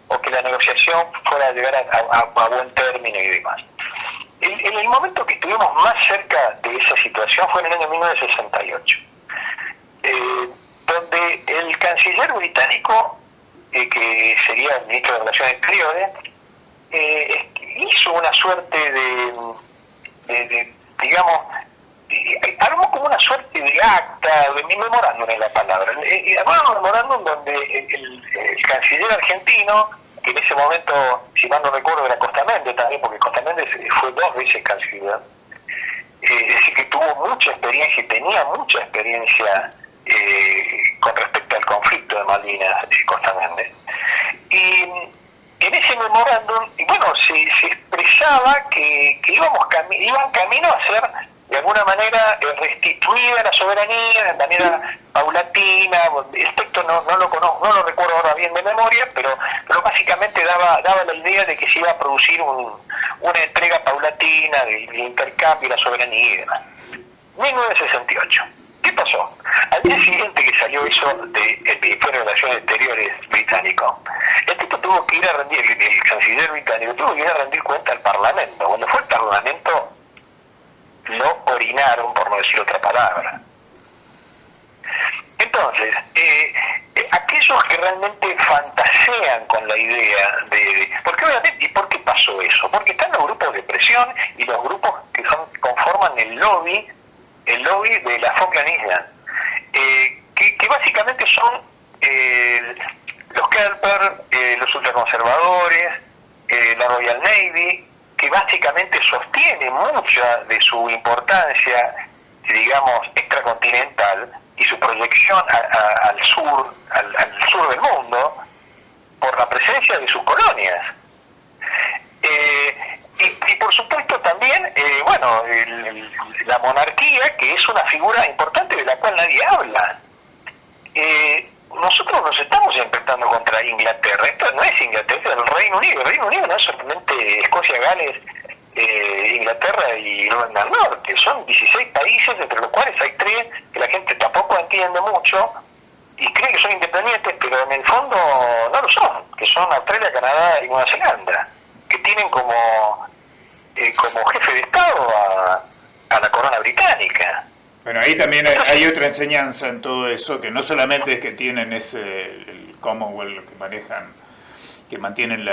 o que la negociación fuera a llegar a buen término y demás. En el momento que estuvimos más cerca de esa situación fue en el año 1968. Donde el canciller británico, que sería el ministro de Relaciones Exteriores, hizo una suerte de digamos, armó como una suerte de acta, de memorándum es la palabra, armó un memorándum donde el canciller argentino, que en ese momento, si mal no recuerdo, era Costamente también, porque Costamente fue 2 veces canciller, es decir, que tuvo mucha experiencia y tenía mucha experiencia con respecto al conflicto de Malvinas, Costamente. Y en ese memorándum, bueno, se expresaba que iban camino a ser, de alguna manera, restituida la soberanía de manera paulatina. El texto no lo conozco, no lo recuerdo ahora bien de memoria, pero básicamente daba la idea de que se iba a producir una entrega paulatina del intercambio y la soberanía y demás. 1968. ¿Qué pasó? Al día siguiente que salió eso del Ministerio de Relaciones Exteriores británico, el tipo tuvo que ir a rendir, el canciller británico tuvo que ir a rendir cuenta al Parlamento. Cuando fue al Parlamento, lo orinaron, por no decir otra palabra. Entonces, aquellos que realmente fantasean con la idea porque obviamente, ¿y por qué pasó eso? Porque están los grupos de presión y los grupos que conforman el lobby de la Falkland Islands, que básicamente son los Kelper, los ultraconservadores, la Royal Navy, que básicamente sostiene mucha de su importancia, digamos, extracontinental y su proyección al sur del mundo por la presencia de sus colonias. Y por supuesto también, la monarquía, que es una figura importante de la cual nadie habla. Nosotros nos estamos enfrentando contra Inglaterra. Esto no es Inglaterra, es el Reino Unido. El Reino Unido no es solamente Escocia, Gales, Inglaterra y Irlanda del Norte. Son 16 países, entre los cuales hay 3 que la gente tampoco entiende mucho y cree que son independientes, pero en el fondo no lo son, que son Australia, Canadá y Nueva Zelanda, que tienen como jefe de Estado a la corona británica. Bueno, ahí también hay otra enseñanza en todo eso, que no solamente es que tienen el Commonwealth que manejan, que mantienen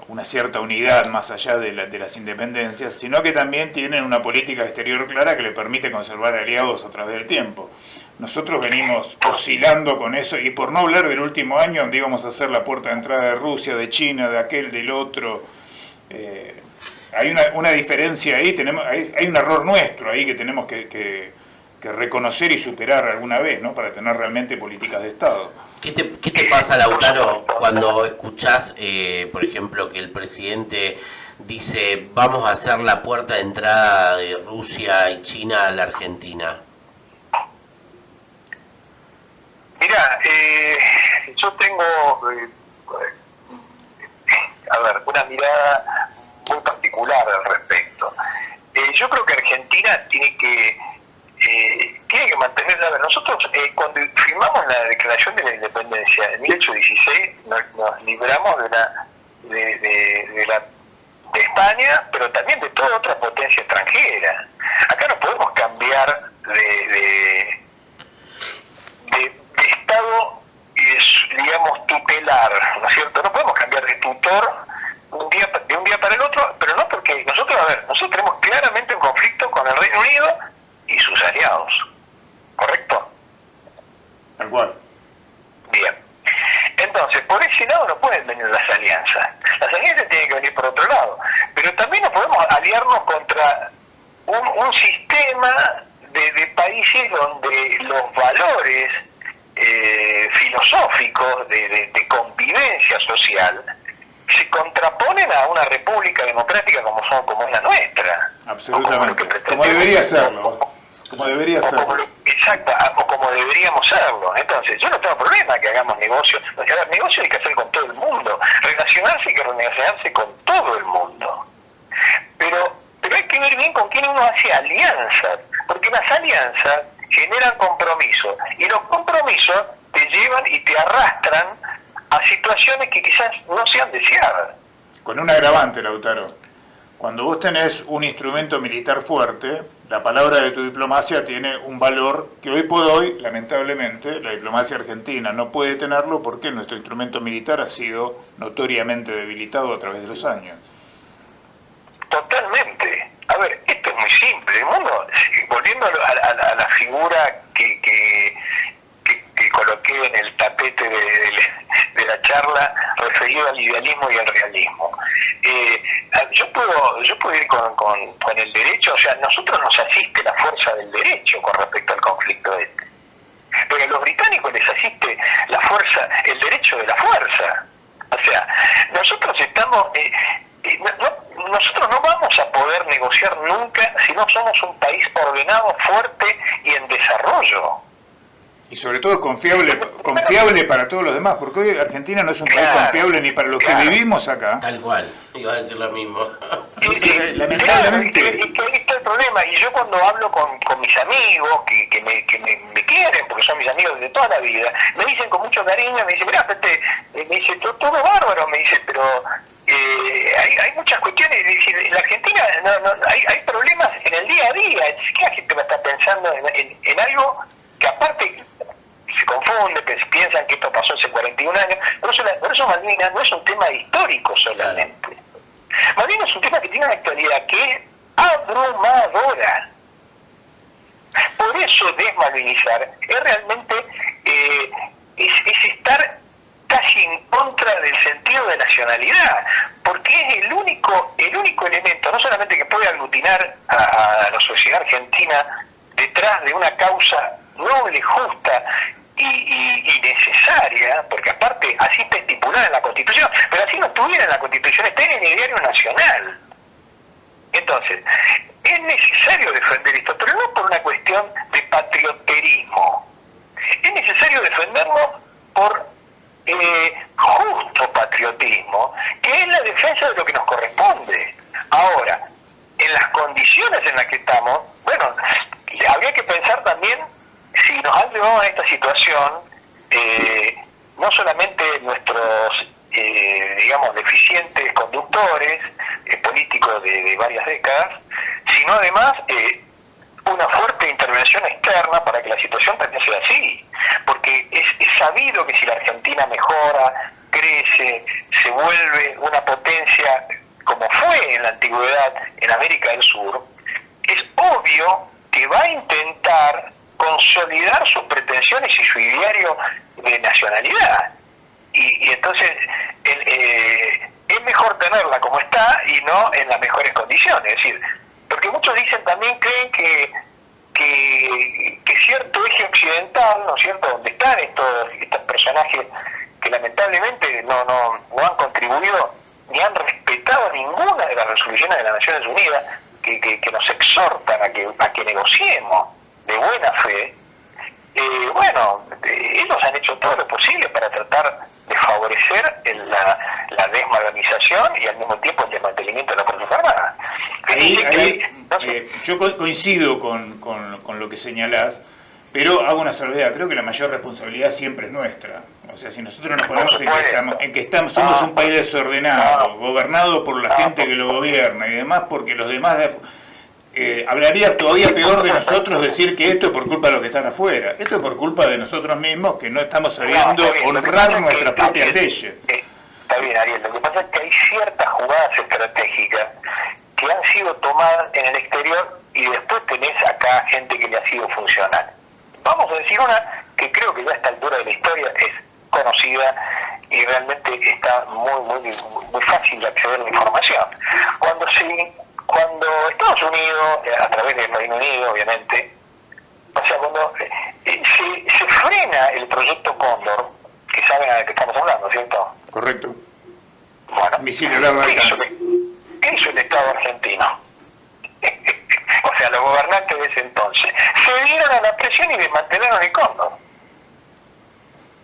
una cierta unidad más allá de las independencias, sino que también tienen una política exterior clara que le permite conservar aliados a través del tiempo. Nosotros venimos oscilando con eso, y por no hablar del último año, donde íbamos a hacer la puerta de entrada de Rusia, de China, de aquel, del otro. Hay una diferencia ahí, hay un error nuestro ahí que tenemos que reconocer y superar alguna vez, ¿no? Para tener realmente políticas de Estado. ¿Qué te pasa, Lautaro, cuando escuchás, por ejemplo, que el presidente dice vamos a hacer la puerta de entrada de Rusia y China a la Argentina? Mira, yo tengo, una mirada muy particular al respecto. Yo creo que Argentina tiene que mantener, nosotros cuando firmamos la Declaración de la Independencia en 1816 nos libramos de España, pero también de toda otra potencia extranjera. Acá no podemos cambiar de Estado, digamos, tutelar, ¿no es cierto? No podemos cambiar de tutor de un día para el otro, pero no porque nosotros tenemos claramente un conflicto con el Reino Unido y sus aliados, ¿correcto? Tal cual. Bien. Entonces, por ese lado no pueden venir las alianzas. Las alianzas tienen que venir por otro lado. Pero también no podemos aliarnos contra un sistema de países donde los valores filosóficos de convivencia social se contraponen a una república democrática como es la nuestra. Absolutamente. Como debería serlo. Como debería serlo. Exacto, o como deberíamos serlo. Entonces, yo no tengo problema que hagamos negocios. Negocios hay que hacer con todo el mundo. Relacionarse hay que relacionarse con todo el mundo. Pero hay que ver bien con quién uno hace alianzas. Porque las alianzas generan compromisos. Y los compromisos te llevan y te arrastran a situaciones que quizás no sean deseadas. Con un agravante, Lautaro. Cuando vos tenés un instrumento militar fuerte, la palabra de tu diplomacia tiene un valor que hoy por hoy, lamentablemente, la diplomacia argentina no puede tenerlo porque nuestro instrumento militar ha sido notoriamente debilitado a través de los años. Totalmente. A ver, esto es muy simple. El mundo, volviendo a la figura que coloqué en el tapete de la charla referido al idealismo y al realismo. Yo puedo ir con el derecho, o sea, nosotros nos asiste la fuerza del derecho con respecto al conflicto este. Pero a los británicos les asiste el derecho de la fuerza. O sea, nosotros nosotros no vamos a poder negociar nunca si no somos un país ordenado, fuerte y en desarrollo. Y sobre todo confiable para todos los demás, porque hoy Argentina no es un país confiable ni para los que vivimos acá. Tal cual, iba a decir lo mismo. Lamentablemente. Y ahí está el problema. Y yo cuando hablo con mis amigos, que me quieren, porque son mis amigos de toda la vida, me dicen con mucho cariño, me dicen, mirá, me dice, todo bárbaro, me dice, pero hay muchas cuestiones. En la Argentina hay problemas en el día a día. Es que la gente va a estar pensando en algo que aparte se confunde, piensan que esto pasó hace 41 años, por eso Malvinas no es un tema histórico solamente. Malvinas es un tema que tiene una actualidad que es abrumadora. Por eso desmalvinizar es realmente es estar casi en contra del sentido de nacionalidad, porque es el único elemento, no solamente que puede aglutinar a la sociedad argentina detrás de una causa noble, justa y necesaria, porque aparte así está estipulada en la Constitución, pero así no estuviera en la Constitución, está en el diario nacional. Entonces, es necesario defender esto, pero no por una cuestión de patrioterismo. Es necesario defenderlo por justo patriotismo, que es la defensa de lo que nos corresponde. Ahora, en las condiciones en las que estamos, bueno, habría que pensar también si nos han llevado a esta situación, no solamente nuestros, digamos, deficientes conductores políticos de varias décadas, sino además una fuerte intervención externa para que la situación también sea así. Porque es sabido que si la Argentina mejora, crece, se vuelve una potencia como fue en la antigüedad en América del Sur, es obvio que va a intentar consolidar sus pretensiones y su ideario de nacionalidad. Y entonces es mejor tenerla como está y no en las mejores condiciones. Es decir, porque muchos creen que cierto eje occidental, ¿no es cierto?, donde están estos personajes que lamentablemente no han contribuido ni han respetado ninguna de las resoluciones de las Naciones Unidas que nos exhortan a que negociemos de buena fe, ellos han hecho todo lo posible para tratar de favorecer la desmadonización y al mismo tiempo el desmantelamiento de la Fuerza Armada. Yo coincido con lo que señalás, pero hago una salvedad. Creo que la mayor responsabilidad siempre es nuestra. O sea, si nosotros nos ponemos en que somos un país desordenado, gobernado por la gente que lo gobierna y demás, porque los demás hablaría todavía peor de nosotros decir que esto es por culpa de los que están afuera. Esto es por culpa de nosotros mismos, que no estamos sabiendo honrar nuestras propias leyes. Está bien, Ariel. Lo que pasa es que hay ciertas jugadas estratégicas que han sido tomadas en el exterior y después tenés acá gente que le ha sido funcional. Vamos a decir una que creo que ya a esta altura de la historia es conocida y realmente está muy fácil de acceder a la información. Cuando Estados Unidos, a través del Reino Unido, obviamente, o sea, cuando se frena el proyecto Cóndor, que saben a qué estamos hablando, ¿cierto? Correcto. Bueno, misil de alcance. ¿Qué hizo el Estado argentino? O sea, los gobernantes de ese entonces se dieron a la presión y desmantelaron el Cóndor.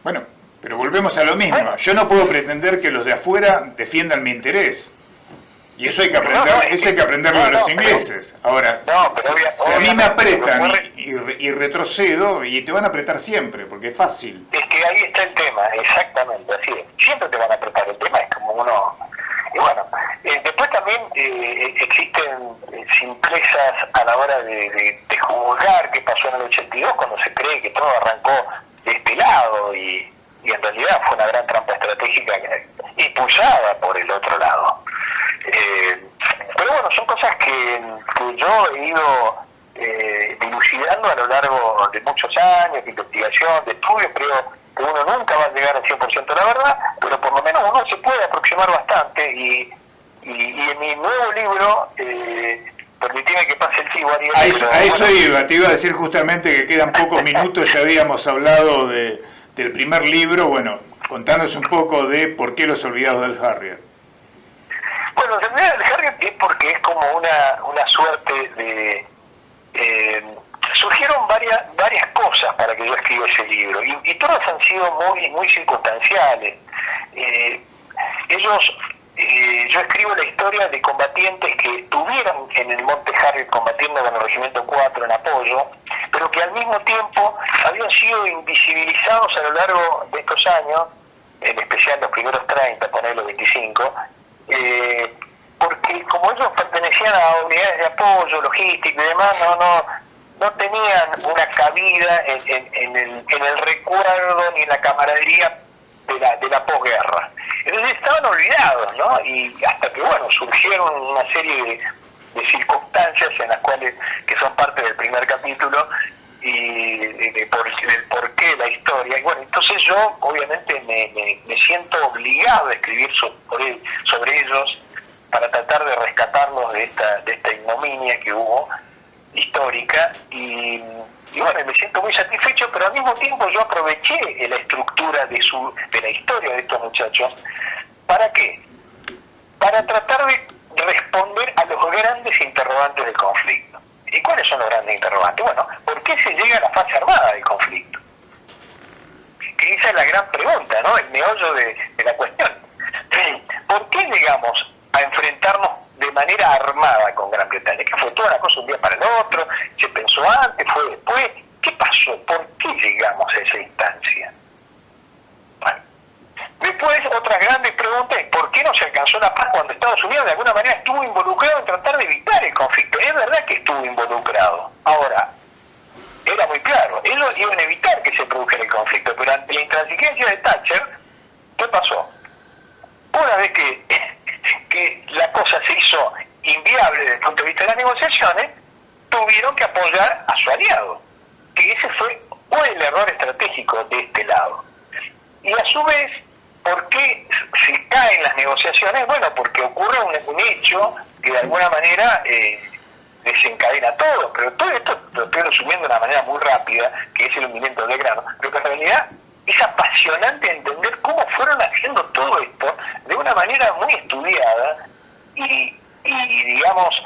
Bueno, pero volvemos a lo mismo. Yo no puedo pretender que los de afuera defiendan mi interés. Y eso hay que aprenderlo de los ingleses. Ahora, si a mí me apretan y retrocedo, y te van a apretar siempre, porque es fácil. Es que ahí está el tema, exactamente, así es. Siempre te van a apretar, el tema es como uno... Y bueno, después también existen simplezas a la hora de juzgar qué pasó en el 82, cuando se cree que todo arrancó de este lado, y en realidad fue una gran trampa estratégica impulsada por el otro lado. Pero bueno, son cosas que yo he ido dilucidando a lo largo de muchos años de investigación, de estudio. Creo que uno nunca va a llegar al 100% de la verdad, pero por lo menos uno se puede aproximar bastante, y en mi nuevo libro, permitime que pase el chivo, Ariel. A eso iba, te iba a decir justamente que quedan pocos minutos. Ya habíamos hablado del primer libro. Bueno, contanos un poco de por qué Los Olvidados del Harrier. Bueno, Los Olvidados del Harrier es porque es como una suerte de... surgieron varias cosas para que yo escriba ese libro, y todas han sido muy circunstanciales. Yo escribo la historia de combatientes que estuvieron en el Monte Harrier combatiendo con el Regimiento 4 en apoyo, pero que al mismo tiempo habían sido invisibilizados a lo largo de estos años, en especial los primeros 30, poner los 25, porque como ellos pertenecían a unidades de apoyo, logística y demás, no tenían una cabida en el recuerdo ni en la camaradería de la posguerra. Entonces estaban olvidados, ¿no? Y hasta que, bueno, surgieron una serie de circunstancias en las cuales, que son parte del primer capítulo, y del por qué la historia. Y bueno, entonces yo obviamente me siento obligado a escribir sobre ellos para tratar de rescatarlos de esta ignominia que hubo histórica, y bueno, me siento muy satisfecho, pero al mismo tiempo yo aproveché la estructura de la historia de estos muchachos. ¿Para qué? Para tratar de responder a los grandes interrogantes del conflicto. ¿Y cuáles son los grandes interrogantes? Bueno, ¿por qué se llega a la fase armada del conflicto? Que esa es la gran pregunta, ¿no? El meollo de la cuestión. ¿Por qué llegamos a enfrentarnos de manera armada con Gran Bretaña? Que fue toda una cosa un día para el otro, se pensó antes, fue después. ¿Qué pasó? ¿Por qué llegamos a esa instancia? Bueno. Después, otras grandes preguntas es ¿por qué no se alcanzó la paz cuando Estados Unidos de alguna manera estuvo involucrado en tratar de evitar el conflicto? Es verdad que estuvo involucrado. Ahora, era muy claro, ellos iban a evitar que se produjera el conflicto, pero ante la intransigencia de Thatcher, ¿qué pasó? Una vez que la cosa se hizo inviable desde el punto de vista de las negociaciones, tuvieron que apoyar a su aliado, que ese fue el error estratégico de este lado. Y a su vez, ¿por qué se caen las negociaciones? Bueno, porque ocurre un hecho que de alguna manera desencadena todo, pero todo esto lo estoy resumiendo de una manera muy rápida, que es el hundimiento del Belgrano, pero que en realidad es apasionante entender cómo fueron haciendo todo esto de una manera muy estudiada y digamos,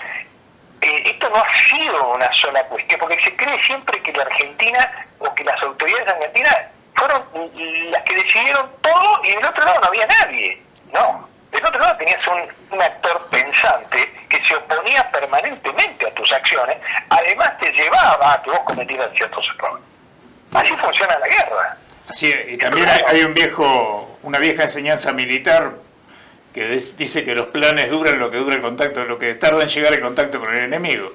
esto no ha sido una sola cuestión, porque se cree siempre que la Argentina o que las autoridades argentinas fueron las que decidieron todo y del otro lado no había nadie. No, del otro lado tenías un actor pensante que se oponía permanentemente a tus acciones, además te llevaba a que vos cometieras ciertos errores. Así funciona la guerra. Sí, y también hay una vieja enseñanza militar que dice que los planes duran lo que dura el contacto, lo que tarda en llegar el contacto con el enemigo.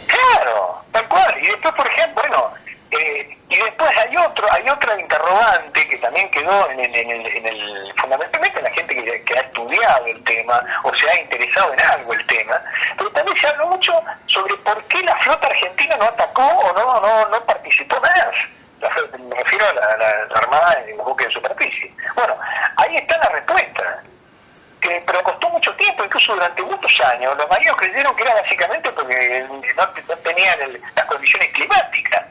Claro, tal cual. Y después, por ejemplo, y después hay otra interrogante que también quedó fundamentalmente en la gente que ha estudiado el tema o se ha interesado en algo el tema, pero también se habla mucho sobre por qué la flota argentina no atacó o no participó más. Me refiero a la Armada en los buques de superficie. Bueno, ahí está la respuesta. Pero costó mucho tiempo, incluso durante muchos años, los marinos creyeron que era básicamente porque no tenían las condiciones climáticas.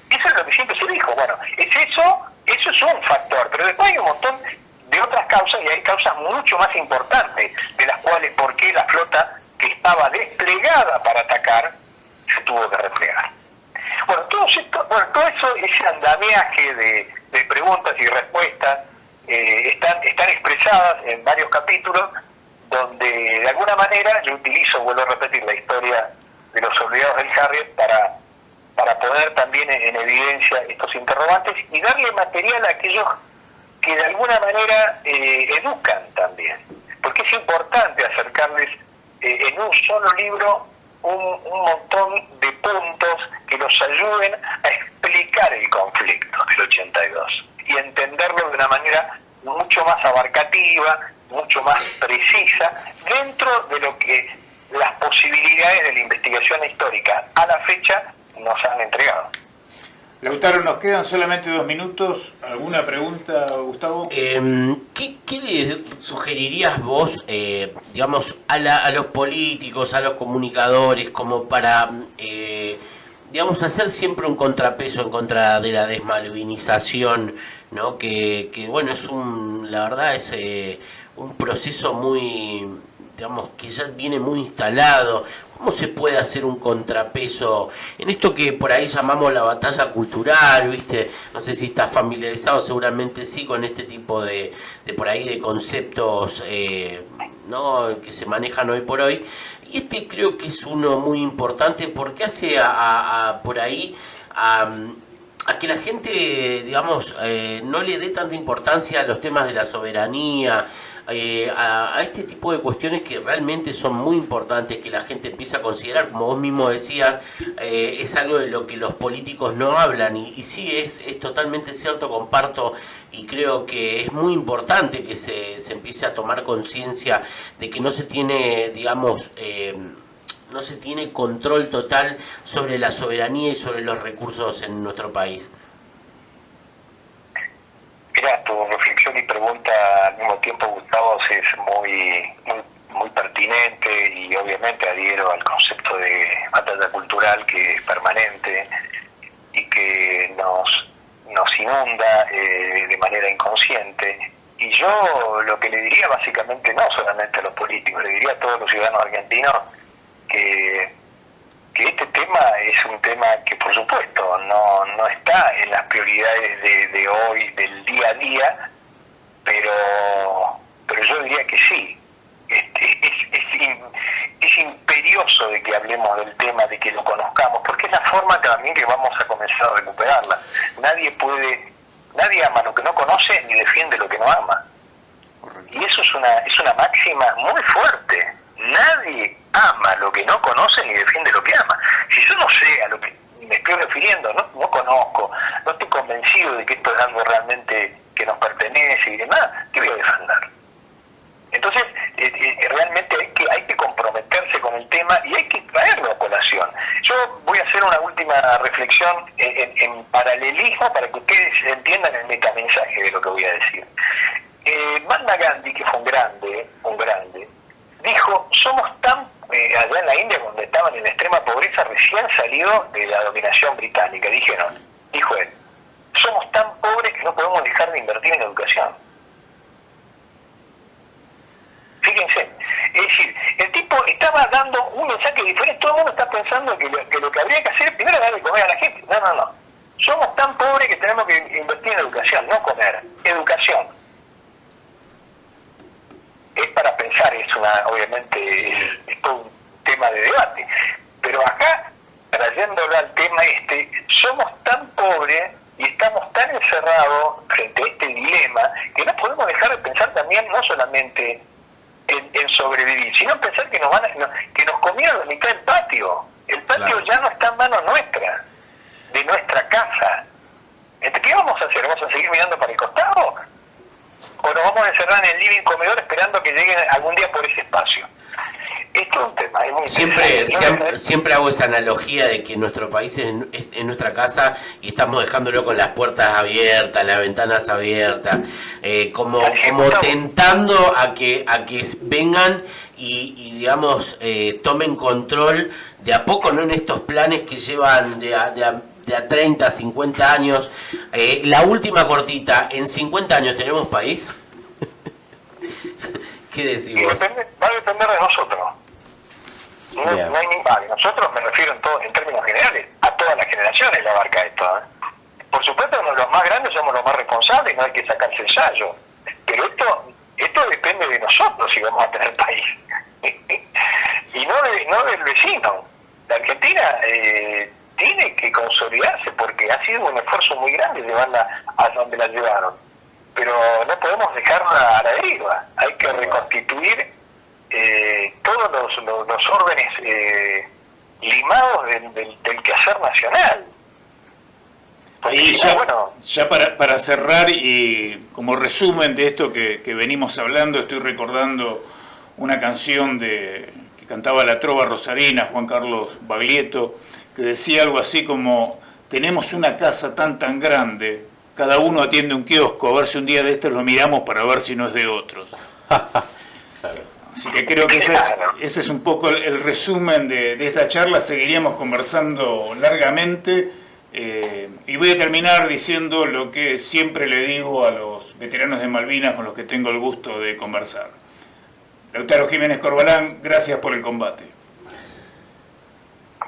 Eso es lo que siempre se dijo. Bueno, eso es un factor, pero después hay un montón de otras causas, y hay causas mucho más importantes, de las cuales por qué la flota que estaba desplegada para atacar se tuvo que replegar. Bueno, todo eso, ese andamiaje de preguntas y respuestas, están expresadas en varios capítulos donde de alguna manera yo vuelvo a repetir, la historia de los olvidados del Harriet para poner también en evidencia estos interrogantes y darle material a aquellos que de alguna manera educan también, porque es importante acercarles en un solo libro un montón de puntos que nos ayuden a explicar el conflicto del 82 y entenderlo de una manera mucho más abarcativa, mucho más precisa, dentro de lo que las posibilidades de la investigación histórica a la fecha nos han entregado. Lautaro, nos quedan solamente 2 minutos. ¿Alguna pregunta, Gustavo? ¿Qué le sugerirías vos, digamos, a los políticos, a los comunicadores, como para, digamos, hacer siempre un contrapeso en contra de la desmalvinización, ¿no? Que bueno, la verdad es un proceso muy, digamos, que ya viene muy instalado. ¿Cómo se puede hacer un contrapeso en esto que por ahí llamamos la batalla cultural, viste? No sé si estás familiarizado, seguramente sí, con este tipo de por ahí de conceptos, ¿no? Que se manejan hoy por hoy. Y este creo que es uno muy importante porque hace por ahí a que la gente, digamos, no le dé tanta importancia a los temas de la soberanía, a este tipo de cuestiones que realmente son muy importantes, que la gente empieza a considerar, como vos mismo decías, es algo de lo que los políticos no hablan, y sí, es totalmente cierto, comparto, y creo que es muy importante que se empiece a tomar conciencia de que no se tiene, digamos, no se tiene control total sobre la soberanía y sobre los recursos en nuestro país. Mira, tu reflexión y pregunta al mismo tiempo, Gustavo, es muy pertinente, y obviamente adhiero al concepto de batalla cultural, que es permanente y que nos inunda de manera inconsciente. Y yo lo que le diría básicamente, no solamente a los políticos, le diría a todos los ciudadanos argentinos que este tema es un tema que por supuesto no está en las prioridades de hoy, del día a día, pero yo diría que sí. Es imperioso de que hablemos del tema, de que lo conozcamos, porque es la forma también que vamos a comenzar a recuperarla. Nadie ama lo que no conoce ni defiende lo que no ama. Correcto. Y eso es una máxima muy fuerte. Nadie ama lo que no conoce ni defiende lo que ama. Si yo no sé a lo que me estoy refiriendo, no conozco, no estoy convencido de que esto es algo realmente que nos pertenece y demás, ¿qué voy a defender? Entonces, realmente hay que comprometerse con el tema y hay que traerlo a colación. Yo voy a hacer una última reflexión en paralelismo para que ustedes entiendan el metamensaje de lo que voy a decir. Mahatma Gandhi, que fue un grande, dijo, somos tan, allá en la India, cuando estaban en extrema pobreza, recién salido de la dominación británica, dijo él, somos tan pobres que no podemos dejar de invertir en educación. Fíjense, es decir, el tipo está estaba dando un mensaje diferente. Todo el mundo está pensando que lo que habría que hacer es primero darle de comer a la gente. No. Somos tan pobres que tenemos que invertir en educación, no comer. Educación. Es para pensar, obviamente es todo un tema de debate. Pero acá, trayéndolo al tema somos tan pobres y estamos tan encerrados frente a este dilema que no podemos dejar de pensar también no solamente en sobrevivir, sino pensar que nos comieron la mitad del patio. El patio Claro. ya no está en manos nuestras, de nuestra casa. Entonces, ¿qué vamos a hacer? ¿Vamos a seguir mirando para el costado? ¿O nos vamos a encerrar en el living comedor esperando que lleguen algún día por ese espacio? Esto es un tema, es muy interesante. Siempre hago esa analogía de que nuestro país es nuestra casa y estamos dejándolo con las puertas abiertas, las ventanas abiertas, como tentando a que vengan y digamos, tomen control de a poco, no en estos planes que llevan de a 30, 50 años. La última cortita, ¿en 50 años tenemos país? ¿Qué decimos? Va a depender de nosotros. No hay ni vale. Nosotros, me refiero en términos generales, a todas las generaciones le abarca esto. Por supuesto, los más grandes somos los más responsables, no hay que sacarse el sallo. Pero esto depende de nosotros si vamos a tener país. Y no del vecino. La Argentina tiene que consolidarse porque ha sido un esfuerzo muy grande llevarla a donde la llevaron. Pero no podemos dejarla a la deriva. Hay que reconstituir todos los órdenes limados del quehacer nacional. Ahí ya para cerrar y como resumen de esto que venimos hablando, estoy recordando una canción que cantaba la trova rosarina, Juan Carlos Baglietto, que decía algo así como: tenemos una casa tan grande, cada uno atiende un kiosco, a ver si un día de estos lo miramos para ver si no es de otros. Claro. Así que creo que ese es un poco el resumen de esta charla. Seguiríamos conversando largamente y voy a terminar diciendo lo que siempre le digo a los veteranos de Malvinas con los que tengo el gusto de conversar. Lautaro Jiménez Corbalán, gracias por el combate.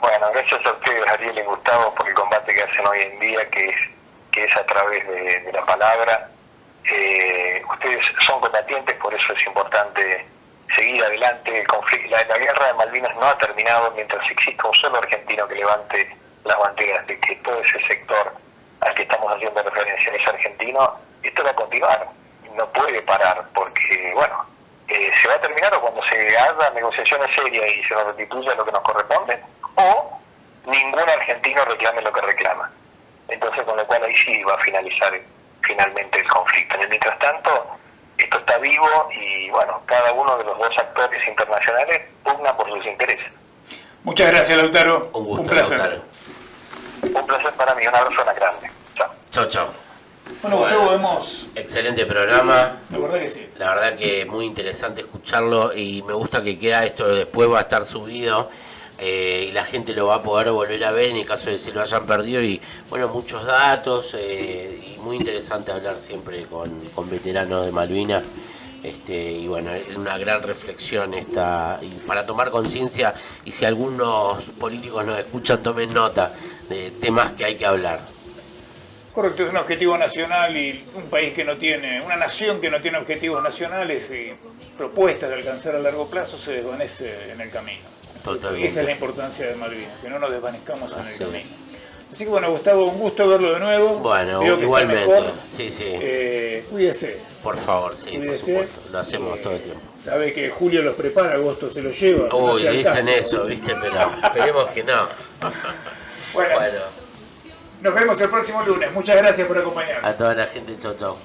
Bueno, gracias a ustedes, Ariel y Gustavo, por el combate que hacen hoy en día, que es a través de la palabra. Ustedes son combatientes, por eso es importante seguir adelante. El conflicto, la guerra de Malvinas no ha terminado mientras exista un solo argentino que levante las banderas de que todo ese sector al que estamos haciendo referencia es argentino. Esto va a continuar, no puede parar, porque se va a terminar o cuando se haga negociaciones serias y se nos restituya lo que nos corresponde, o ningún argentino reclame lo que reclama. Entonces, con lo cual ahí sí va a finalizar finalmente el conflicto. Mientras tanto, esto está vivo y cada uno de los dos actores internacionales pugna por sus intereses. Muchas gracias, Lautaro. Un gusto, un placer. Lautaro. Un placer para mí, un abrazo grande. Chao. Chau. Bueno, Gustavo, hemos... Excelente programa. La verdad que sí. La verdad que muy interesante escucharlo y me gusta que queda esto, después va a estar subido y la gente lo va a poder volver a ver en el caso de que se lo hayan perdido y muchos datos y muy interesante hablar siempre con veteranos de Malvinas y una gran reflexión esta y para tomar conciencia y si algunos políticos nos escuchan tomen nota de temas que hay que hablar. Correcto, es un objetivo nacional y un país que no tiene, una nación que no tiene objetivos nacionales y propuestas de alcanzar a largo plazo se desvanece en el camino. Totalmente. Esa es la importancia de Malvinas, que no nos desvanezcamos en el camino. Así que Gustavo, un gusto verlo de nuevo. Bueno, veo que igualmente. está mejor. Sí. Cuídese. Por favor, sí, Cuídese. por supuesto. Lo hacemos todo el tiempo. Sabe que julio los prepara, agosto se los lleva. Uy, no sea el dicen caso. eso, ¿viste? Pero esperemos que no. Bueno, nos vemos el próximo lunes. Muchas gracias por acompañarnos. A toda la gente, chau.